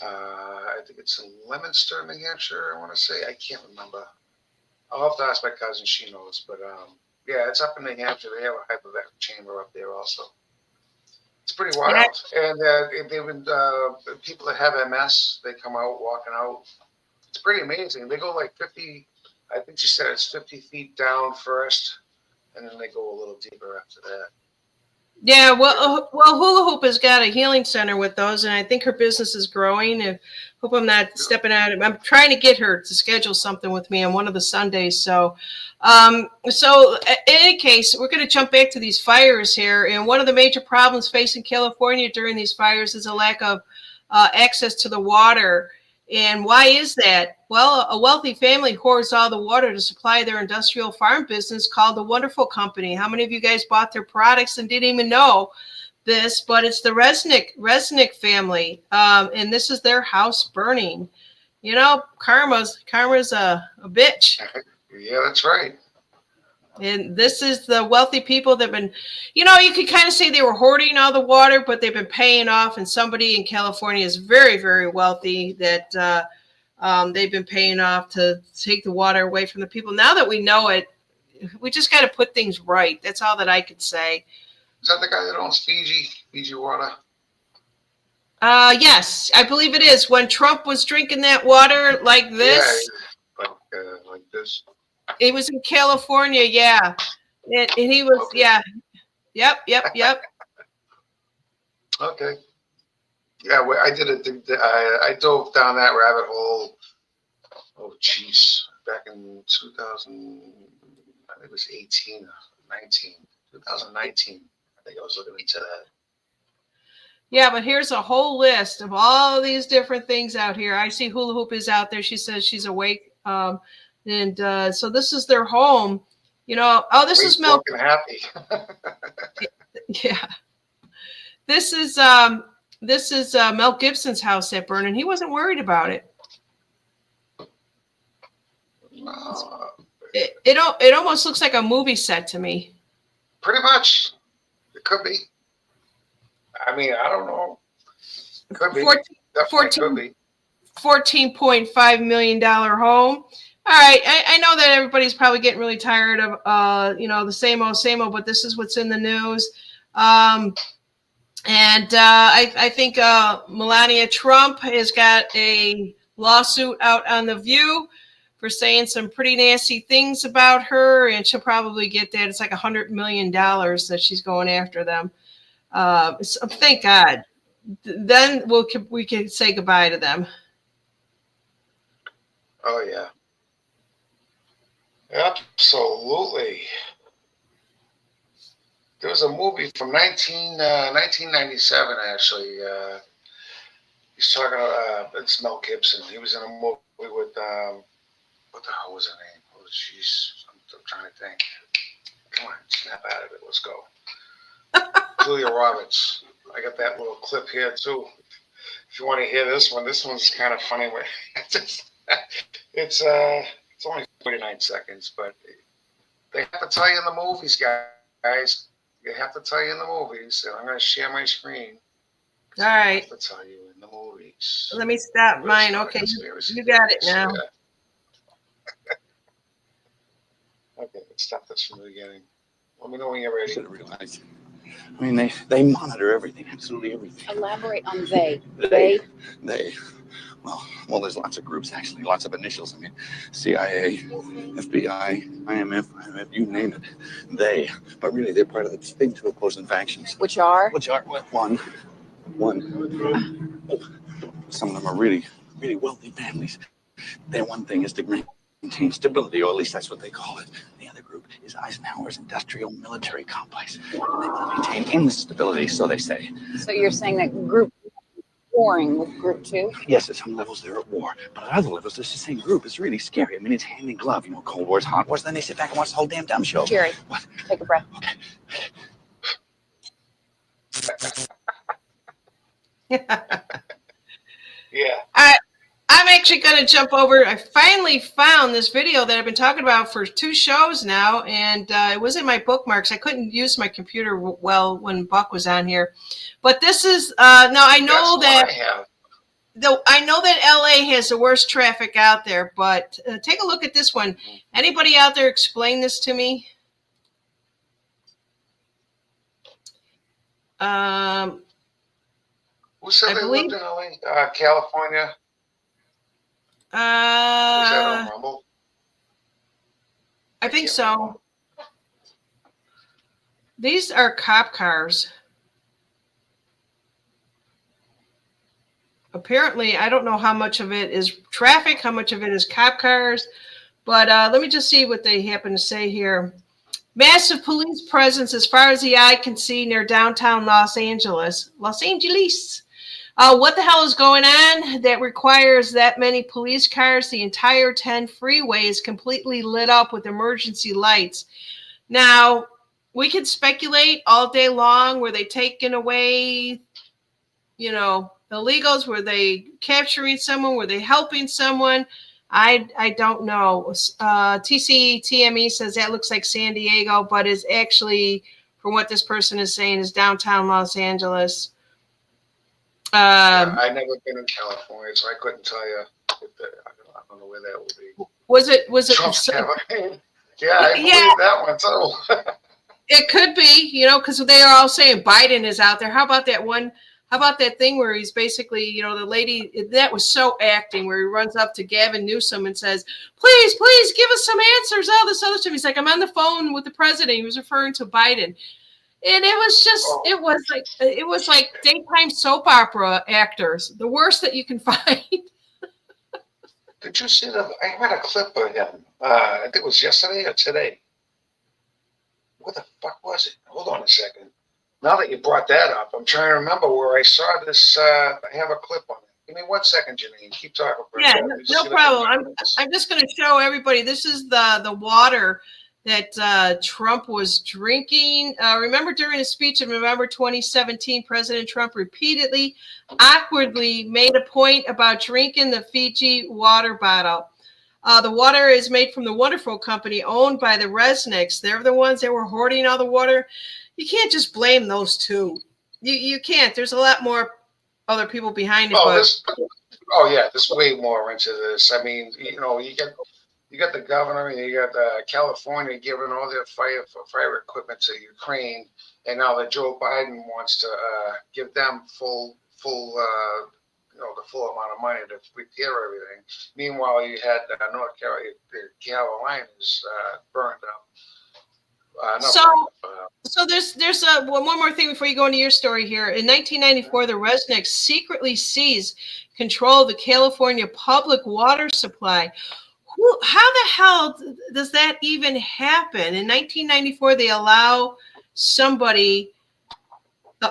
I think it's in Leominster, New Hampshire. I want to say, I can't remember. I'll have to ask my cousin; she knows. But yeah, it's up in New Hampshire. They have a hyperbaric chamber up there also. It's pretty wild. And they've been people that have MS. They come out walking out. It's pretty amazing. They go like 50. I think she said it's 50 feet down first, and then they go a little deeper after that. Yeah, well, Hula Hoop has got a healing center with those, and I think her business is growing. And hope I'm not stepping out. I'm trying to get her to schedule something with me on one of the Sundays. So, in any case, we're going to jump back to these fires here. And one of the major problems facing California during these fires is a lack of access to the water. And why is that? Well, a wealthy family hoards all the water to supply their industrial farm business called the Wonderful Company. How many of you guys bought their products and didn't even know this? But it's the Resnick family, and this is their house burning. You know, karma's a bitch. Yeah, that's right. And this is the wealthy people that have been, you could kind of say they were hoarding all the water, but they've been paying off. And somebody in California is very, very wealthy that they've been paying off to take the water away from the people. Now that we know it, we just got to put things right. That's all that I could say. Is that the guy that owns Fiji Water? Yes, I believe it is. When Trump was drinking that water like this. Yeah, like this. It was in California, yeah. And he was, Okay. yeah. Yep. Okay. Yeah, I did it. I dove down that rabbit hole. Oh, geez. Back in 2000, I think it was 18 or 19. 2019. I think I was looking into that. Yeah, but here's a whole list of all of these different things out here. I see Hula Hoop is out there. She says she's awake. And so this is their home. This is Mel. Happy. Yeah. This is Mel Gibson's house that burned, and he wasn't worried about it. No, It almost looks like a movie set to me. pretty much. It could be. I mean, I don't know. Could be. Definitely could be. $14.5 million home. All right, I know that everybody's probably getting really tired of the same old, but this is what's in the news. I think Melania Trump has got a lawsuit out on The View for saying some pretty nasty things about her, and she'll probably get that. It's like $100 million that she's going after them. So thank God. Then we can say goodbye to them. Oh, yeah. Absolutely. There was a movie from 1997, actually. He's talking about, it's Mel Gibson. He was in a movie with, what the hell was her name? Oh, jeez. I'm trying to think. Come on, snap out of it. Let's go. Julia Roberts. I got that little clip here, too. If you want to hear this one's kind of funny. It's only 49 seconds, but they have to tell you in the movies, guys. They have to tell you in the movies. And I'm going to share my screen. All right. They have to tell you in the movies. Let me stop mine. Okay, you got it now. Okay, let's stop this from the beginning. Let me know when you're ready. Should have realized. I mean, they monitor everything, absolutely everything. Elaborate on they. They. Well, there's lots of groups, actually, lots of initials. I mean, CIA, FBI, IMF, you name it. They. But really, they're part of the big two opposing factions. Which are? One. Some of them are really really wealthy families. Their one thing is to maintain stability, or at least that's what they call it. The other group is Eisenhower's industrial military complex. And they want to maintain instability, so they say. So you're saying that group warring with group 2? Yes, at some levels they're at war, but at other levels, this same group is really scary. I mean, it's hand in glove. You know, Cold War's hot wars. Then they sit back and watch the whole damn dumb show. Jerry, What? take a breath. Okay. Yeah. I'm actually going to jump over. I finally found this video that I've been talking about for 2 shows now, and it was in my bookmarks. I couldn't use my computer well when Buck was on here, but this is now I know that I know that LA has the worst traffic out there, but take a look at this one. Anybody out there explain this to me? Who said I they believe- lived in LA? California. Was that on Rumble? I think can't so. remember. These are cop cars. Apparently, I don't know how much of it is traffic, how much of it is cop cars, but let me just see what they happen to say here. Massive police presence as far as the eye can see near downtown Los Angeles. Los Angeles. What the hell is going on that requires that many police cars? The entire 10 freeway is completely lit up with emergency lights. Now, we can speculate all day long. Were they taking away, you know, illegals? Were they capturing someone? Were they helping someone? I don't know. TCTME says that looks like San Diego, but is actually, from what this person is saying, is downtown Los Angeles. Yeah, I've never been in California, so I couldn't tell you. I don't know where that would be. Was it Trump's campaign. Yeah, I believe that one too. It could be, you know, because they are all saying Biden is out there. How about that one? How about that thing where he's basically, you know, the lady, that was so acting, where he runs up to Gavin Newsom and says, please give us some answers, all this other stuff. He's like, I'm on the phone with the president. He was referring to Biden. And it was just, it was like daytime soap opera actors, the worst that you can find. Did you see that? I had a clip of him. I think it was yesterday or today. What the fuck was it? Hold on a second. Now that you brought that up, I'm trying to remember where I saw this. I have a clip on it. Give me 1 second, Janine. Keep talking. Yeah, no problem. I'm just going to show everybody. This is the water that Trump was drinking. Remember, during his speech in November 2017, President Trump repeatedly, awkwardly made a point about drinking the Fiji water bottle. The water is made from the Wonderful company owned by the Resnicks. They're the ones that were hoarding all the water. You can't just blame those two. You can't. There's a lot more other people behind it. There's way more into this. I mean, you know, you got the governor and you got California giving all their fire equipment to Ukraine, and now that Joe Biden wants to give them full the full amount of money to repair everything. Meanwhile, you had North Carolina's burned up. So there's one more thing before you go into your story here. In 1994, the Resnicks secretly seized control of the California public water supply. How the hell does that even happen? In 1994, they allow somebody,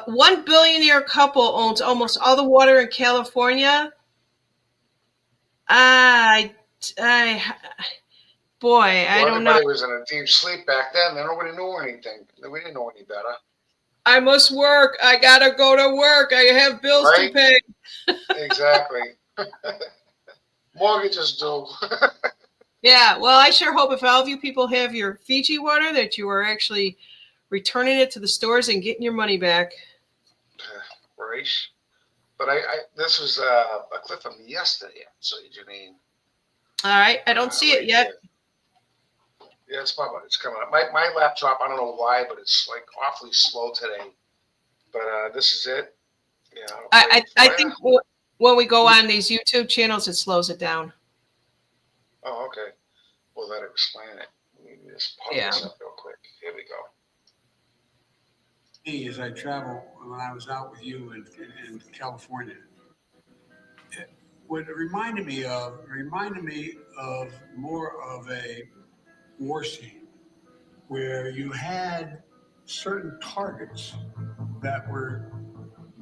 one billionaire couple owns almost all the water in California. I don't know. Everybody was in a deep sleep back then. Nobody knew anything. We didn't know any better. I must work. I gotta go to work. I have bills to pay. Exactly. Mortgages do. Yeah, well, I sure hope if all of you people have your Fiji water that you are actually returning it to the stores and getting your money back. Right. But this was a clip from yesterday, so Janine. All right, I don't see it yet. Yeah, it's coming up. My laptop, I don't know why, but it's like awfully slow today. But this is it. Yeah. I think when we go on these YouTube channels, it slows it down. Oh, okay. Well, that'll explain it. Let me just pop this up real quick. Here we go. Me, as I travel, when I was out with you in California, what it reminded me of more of a war scene where you had certain targets that were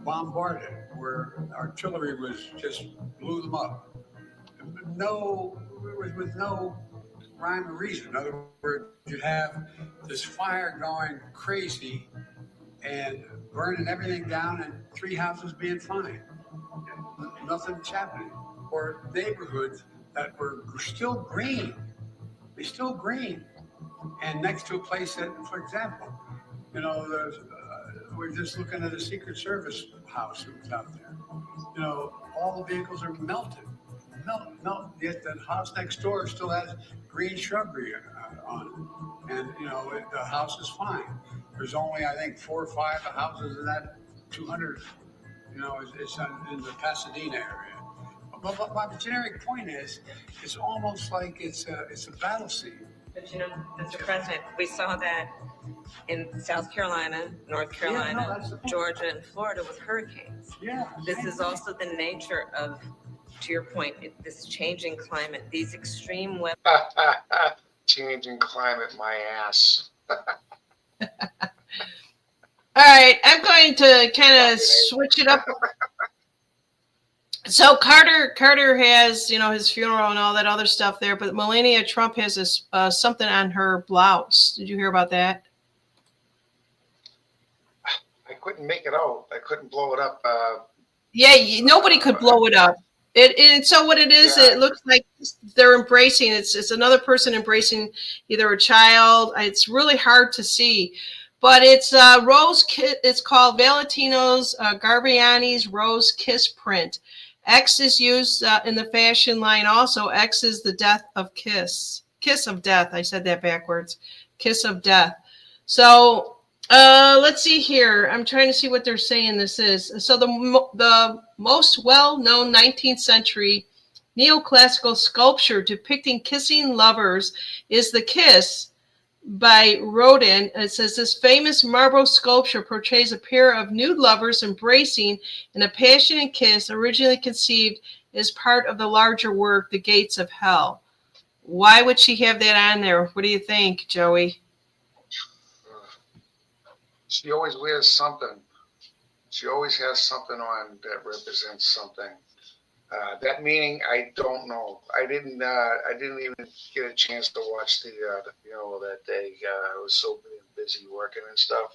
bombarded, where artillery was just blew them up. With no rhyme or reason. In other words, you have this fire going crazy and burning everything down, and 3 houses being fine. Nothing's happening. Or neighborhoods that were still green. They're still green. And next to a place that, for example, we're just looking at a Secret Service house that was out there. All the vehicles are melted. No, yet the house next door still has green shrubbery on it. And, the house is fine. There's only, I think, 4 or 5 houses in that 200, it's in the Pasadena area. But my generic point is, it's almost like it's a battle scene. But Mr. President, we saw that in South Carolina, North Carolina, Georgia, and Florida with hurricanes. Yeah. This is also the nature of, to your point, this changing climate, these extreme weather. Changing climate, my ass. All right, I'm going to kind of switch it up. So Carter has, his funeral and all that other stuff there, but Melania Trump has this something on her blouse. Did you hear about that? I couldn't make it out. I couldn't blow it up. Nobody could blow it up. So what it is, It looks like they're embracing. It's another person embracing either a child. It's really hard to see, but it's Rose. It's called Valentino's Garbiani's Rose Kiss print. X is used in the fashion line also. X is the death of kiss of death. I said that backwards. Kiss of death. So let's see here. I'm trying to see what they're saying this is. So the most well-known 19th century neoclassical sculpture depicting kissing lovers is The Kiss by Rodin. It says this famous marble sculpture portrays a pair of nude lovers embracing in a passionate kiss, originally conceived as part of the larger work, The Gates of Hell. Why would she have that on there? What do you think, Joey? She always wears something. She always has something on that represents something. That meaning, I don't know. I didn't even get a chance to watch the funeral that day. I was so busy working and stuff.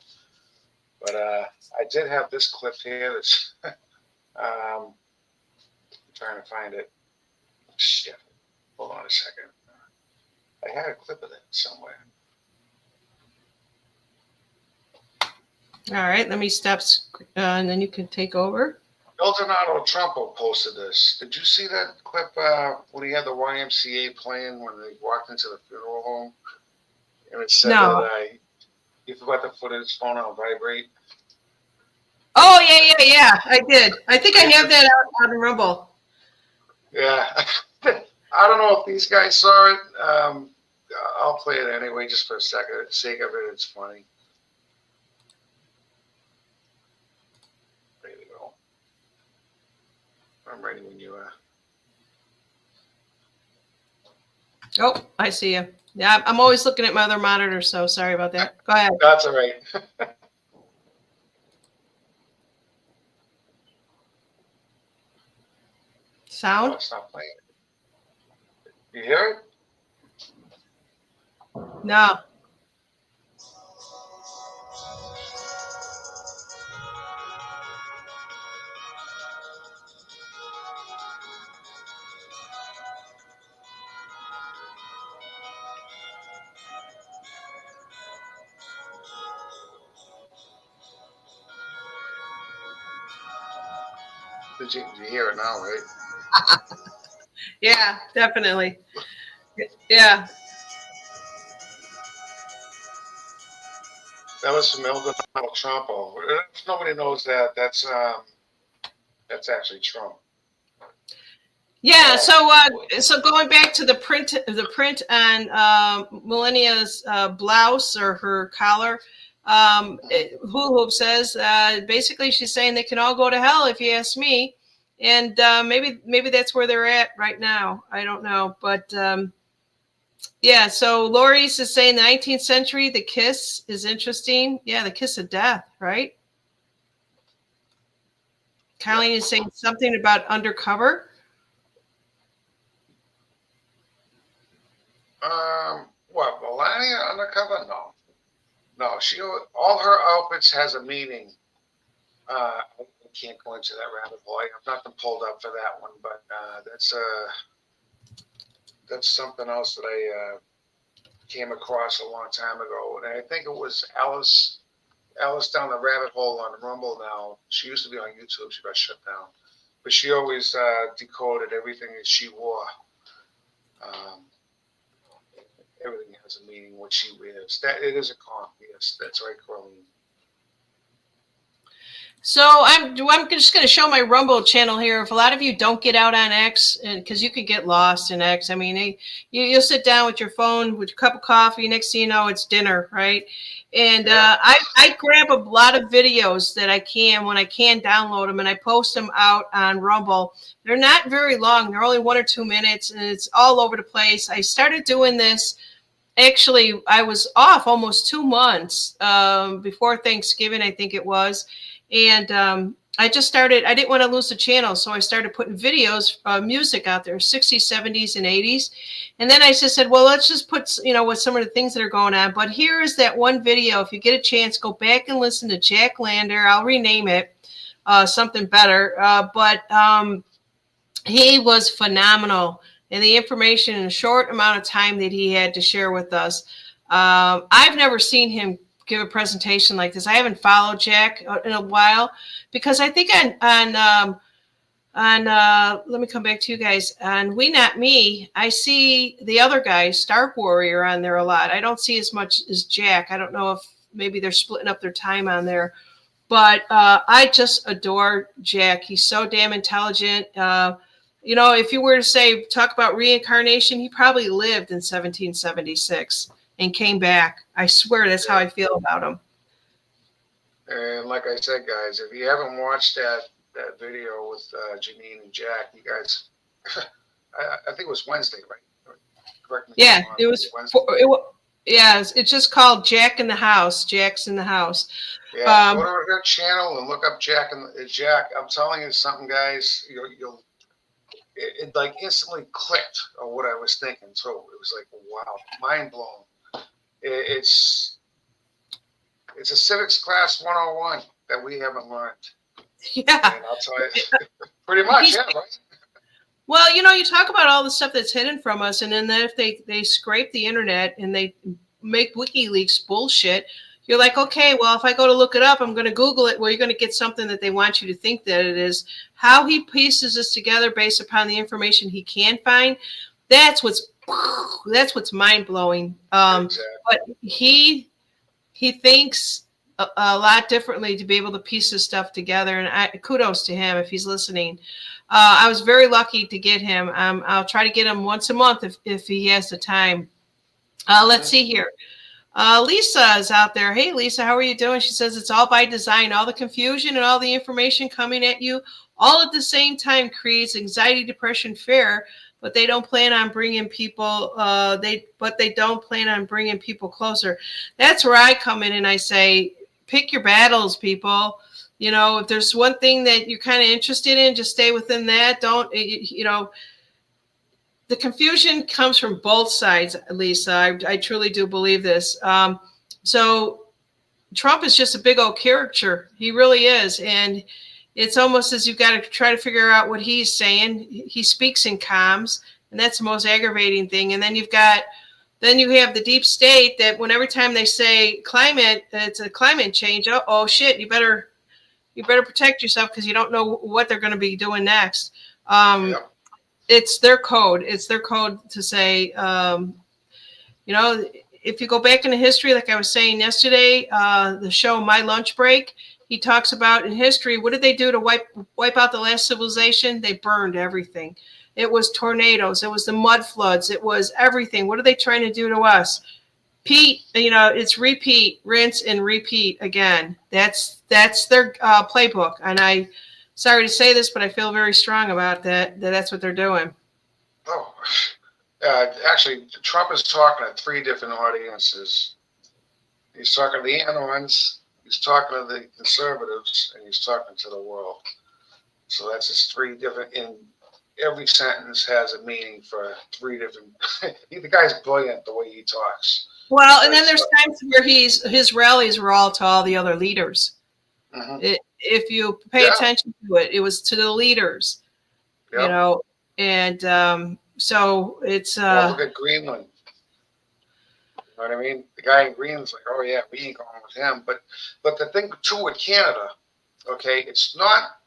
But I did have this clip here. That's I'm trying to find it. Shit. Hold on a second. I had a clip of it somewhere. All right, let me stop, and then you can take over. Eldonado Trumpo posted this. Did you see that clip when he had the YMCA playing when they walked into the funeral home? And it said that he forgot to put his phone on vibrate. Oh, yeah. I did. I think I have that out on Rumble. Yeah. I don't know if these guys saw it. I'll play it anyway just for the sake of it. It's funny. There you go. I'm ready when you are. Oh, I see you. Yeah, I'm always looking at my other monitor, so sorry about that. Go ahead. That's all right. Sound? Oh, it's not playing. You hear it? No. You hear it now, right? Yeah, definitely. Yeah. That was from Eldonado Trumpo. If nobody knows that, that's actually Trump. Yeah. So going back to the print on Melania's blouse or her collar, Hula Hoop says basically she's saying they can all go to hell if you ask me. And maybe that's where they're at right now. I don't know. But yeah, so Lori's is saying the 19th century, the kiss is interesting. Yeah, the kiss of death, right? Colleen is saying something about undercover. What, Melania undercover? No, all her outfits has a meaning. I can't go into that rabbit hole. I have nothing pulled up for that one, but that's something else that I came across a long time ago, and I think it was Alice down the rabbit hole on Rumble now. She used to be on YouTube. She got shut down, but she always decoded everything that she wore. Everything has a meaning. What she wears. That it is a con. Yes, that's right, Corleen. So I'm just going to show my Rumble channel here. If a lot of you don't get out on X, because you could get lost in X. I mean, you'll sit down with your phone with your cup of coffee. Next thing you know, it's dinner, right? And I grab a lot of videos that I can when I can download them, and I post them out on Rumble. They're not very long. They're only 1 or 2 minutes, and it's all over the place. I started doing this. Actually, I was off almost 2 months before Thanksgiving, I think it was. And I didn't want to lose the channel. So I started putting videos, music out there, 60s, 70s, and 80s. And then I just said, well, let's just put, with some of the things that are going on. But here is that one video. If you get a chance, go back and listen to Jack Lander. I'll rename it something better. But he was phenomenal. And the information in a short amount of time that he had to share with us. I've never seen him give a presentation like this. I haven't followed Jack in a while because I think on let me come back to you guys. On We Not Me, I see the other guy, Stark Warrior, on there a lot. I don't see as much as Jack. I don't know if maybe they're splitting up their time on there. But I just adore Jack. He's so damn intelligent. If you were to talk about reincarnation, he probably lived in 1776 and came back. I swear that's how I feel about him. And like I said, guys, if you haven't watched that video with Janine and Jack, you guys, I think it was Wednesday, right? Correct me. Yeah, it was Wednesday. It's just called Jack in the House. Jack's in the House. Yeah, go to her channel and look up Jack. Jack, I'm telling you something, guys. It like instantly clicked on what I was thinking. So it was like, wow, mind blown. It's a civics class 101 that we haven't learned. Yeah. And I'll tell you, pretty much, yeah, right? Well, you talk about all the stuff that's hidden from us, and then if they scrape the internet and they make WikiLeaks bullshit, you're like, okay, well, if I go to look it up, I'm going to Google it. Well, you're going to get something that they want you to think that it is. How he pieces this together based upon the information he can find, that's what's mind blowing. Exactly. But he thinks a lot differently to be able to piece this stuff together, and kudos to him if he's listening. I was very lucky to get him. I'll try to get him once a month if he has the time. Let's see here. Lisa is out there. Hey, Lisa, how are you doing? She says it's all by design. All the confusion and all the information coming at you all at the same time creates anxiety, depression, fear. But they don't plan on bringing people. They don't plan on bringing people closer. That's where I come in and I say, pick your battles, people. If there's one thing that you're kind of interested in, just stay within that. Don't. The confusion comes from both sides, Lisa. I truly do believe this. So Trump is just a big old caricature. He really is. And it's almost as you've got to try to figure out what he's saying. He speaks in comms, and that's the most aggravating thing. And then you have the deep state that when every time they say climate, it's a climate change. Oh shit, you better protect yourself because you don't know what they're going to be doing next. It's their code. It's their code to say, if you go back into history, like I was saying yesterday, the show My Lunch Break, he talks about in history, what did they do to wipe out the last civilization? They burned everything. It was tornadoes. It was the mud floods. It was everything. What are they trying to do to us? It's repeat, rinse, and repeat again. That's their playbook. And sorry to say this, but I feel very strong about that's what they're doing. Oh, actually, Trump is talking to three different audiences. He's talking to the Anons, he's talking to the conservatives, and he's talking to the world. So that's just three different, in every sentence has a meaning for three different. The guy's brilliant the way he talks. Well, and then there's times where his rallies were all to all the other leaders. Mm-hmm. If you pay attention to it, it was to the leaders, Yep. you know, and so it's. Well, look at Greenland. You know what I mean? The guy in Greenland's like, oh yeah, we ain't going with him. But the thing too with Canada, okay, it's not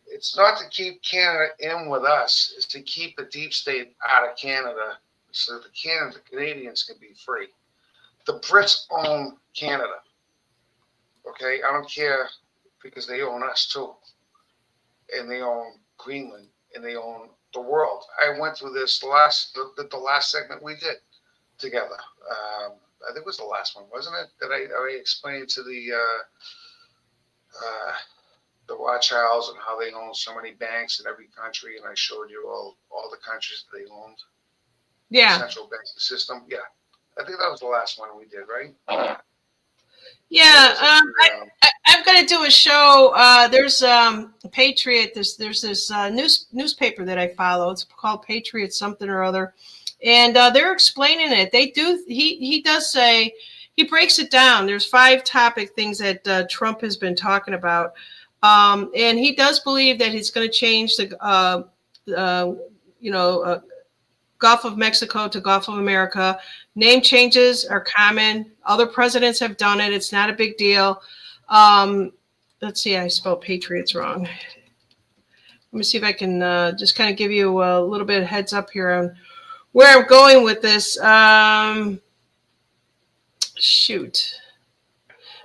to keep Canada in with us. It's to keep the deep state out of Canada, so that the Canadians can be free. The Brits own Canada. Okay, I don't care, because they own us too, and they own Greenland, and they own the world. I went through this the last segment we did together. I think it was the last one, wasn't it? That I explained to the Rothschilds and how they own so many banks in every country, and I showed you all the countries that they owned. Yeah. The central banking system. Yeah, I think that was the last one we did, right? Yeah, I'm going to do a show. There's Patriot. There's this newspaper that I follow. It's called Patriot something or other, and they're explaining it. They do. He does say, he breaks it down. There's 5 topic things that Trump has been talking about, and he does believe that he's going to change the Gulf of Mexico to Gulf of America. Name changes are common. Other presidents have done it. It's not a big deal. Let's see, I spelled Patriots wrong. Let me see if I can just kind of give you a little bit of heads up here on where I'm going with this. Shoot.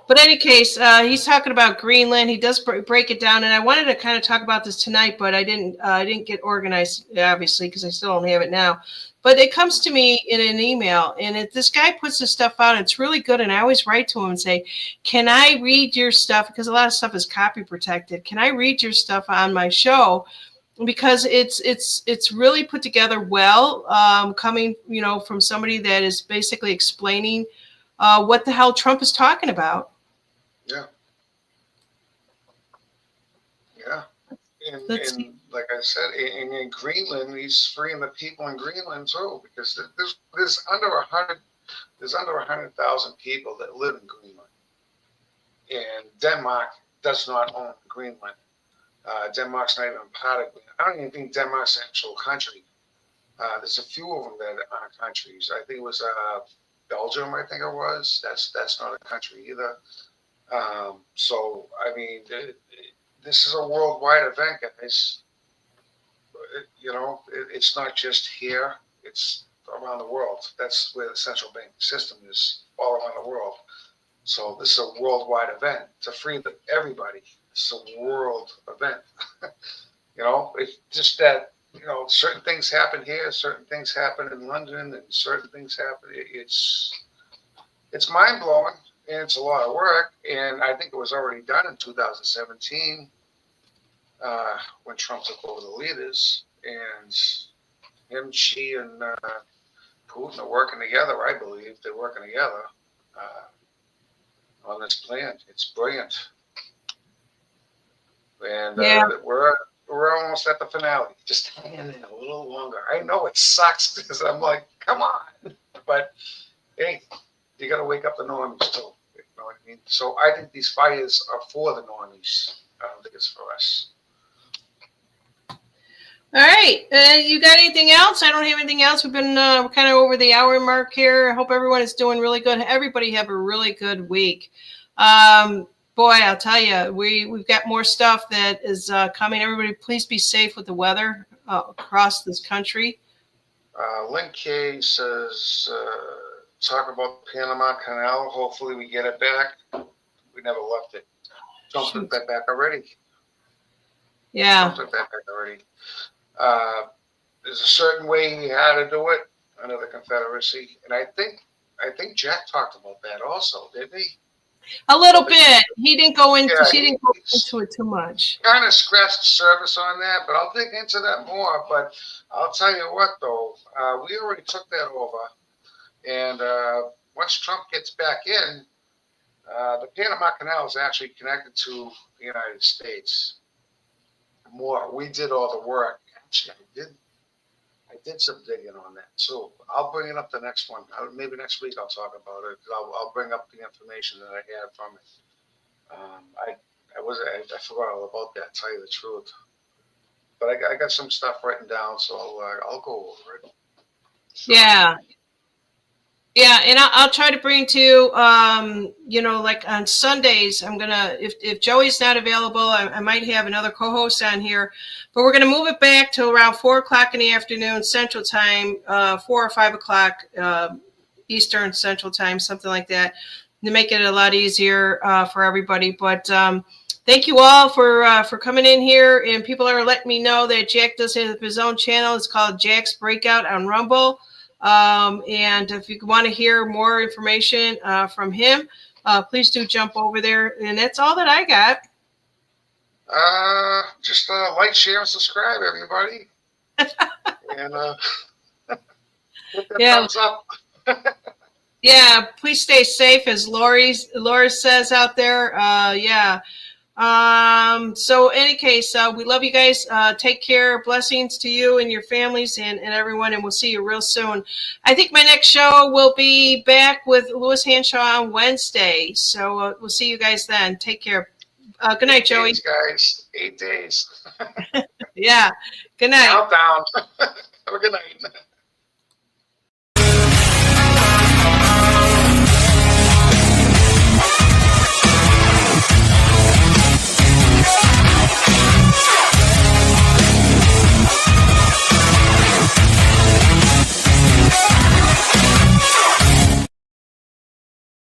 But in any case, he's talking about Greenland. He does break it down, and I wanted to kind of talk about this tonight, but I didn't get organized, obviously, because I still don't have it now. But it comes to me in an email, and this guy puts this stuff out. And it's really good, and I always write to him and say, "Can I read your stuff?" Because a lot of stuff is copy protected. Can I read your stuff on my show? Because it's really put together well, coming from somebody that is basically explaining what the hell Trump is talking about. Yeah. Yeah. And like I said, in Greenland, he's freeing the people in Greenland too, because there's under 100,000 people that live in Greenland, and Denmark does not own Greenland. Denmark's not even part of Greenland. I don't even think Denmark's an actual country. There's a few of them that aren't countries. I think it was Belgium. I think it was. That's not a country either. So I mean, this is a worldwide event, guys. It's not just here, it's around the world. That's where the central bank system is, all around the world. So this is a worldwide event to free everybody. It's a world event. It's just that, certain things happen here, certain things happen in London, and certain things happen. It's mind-blowing, and it's a lot of work, and I think it was already done in 2017. When Trump took over the leaders, and she and Putin are working together. I believe they're working together on this plan. It's brilliant, and we're almost at the finale. Just hang in there a little longer. I know it sucks because I'm like, come on, but hey, you got to wake up the normies too. You know what I mean? So I think these fires are for the normies. I don't think it's for us. All right. You got anything else? I don't have anything else. We've been kind of over the hour mark here. I hope everyone is doing really good. Everybody have a really good week. Boy, I'll tell you, we've got more stuff that is coming. Everybody, please be safe with the weather across this country. Lynn Kay says, talk about the Panama Canal. Hopefully we get it back. We never left it. Don't put that back already. Yeah. Don't put that back already. There's a certain way he had to do it under the Confederacy, and I think Jack talked about that also, didn't he? A little bit. He didn't go into. Yeah, She didn't go he's into it too much. kind of scratched the surface on that, but I'll dig into that more. But I'll tell you what, though, we already took that over, and once Trump gets back in, the Panama Canal is actually connected to the United States. More, we did all the work. Actually, I did some digging on that, so I'll bring it up the next one. Maybe next week I'll talk about it. I'll bring up the information that I had from it. I forgot all about that. Tell you the truth, but I got some stuff written down, so I'll go over it. Sure. Yeah. Yeah, and I'll try to bring to you, like on Sundays, I'm gonna, if Joey's not available, I might have another co-host on here, but we're gonna move it back to around 4:00 in the afternoon Central Time, 4 or 5 o'clock Eastern Central Time, something like that, to make it a lot easier for everybody. But thank you all for coming in here, and people are letting me know that Jack does have his own channel. It's called Jack's Breakout on Rumble. And if you want to hear more information from him, please do jump over there. And that's all that I got. Just like, share, and subscribe, everybody. And hit that thumbs up. Yeah, please stay safe, as Laura says out there. Yeah. So in any case, we love you guys. Take care. Blessings to you and your families and everyone, and we'll see you real soon. I think my next show will be back with Louis Hanshaw on Wednesday. So we'll see you guys then. Take care. Good night, Joey. 8 days, guys. 8 days. Yeah. Good night. Countdown.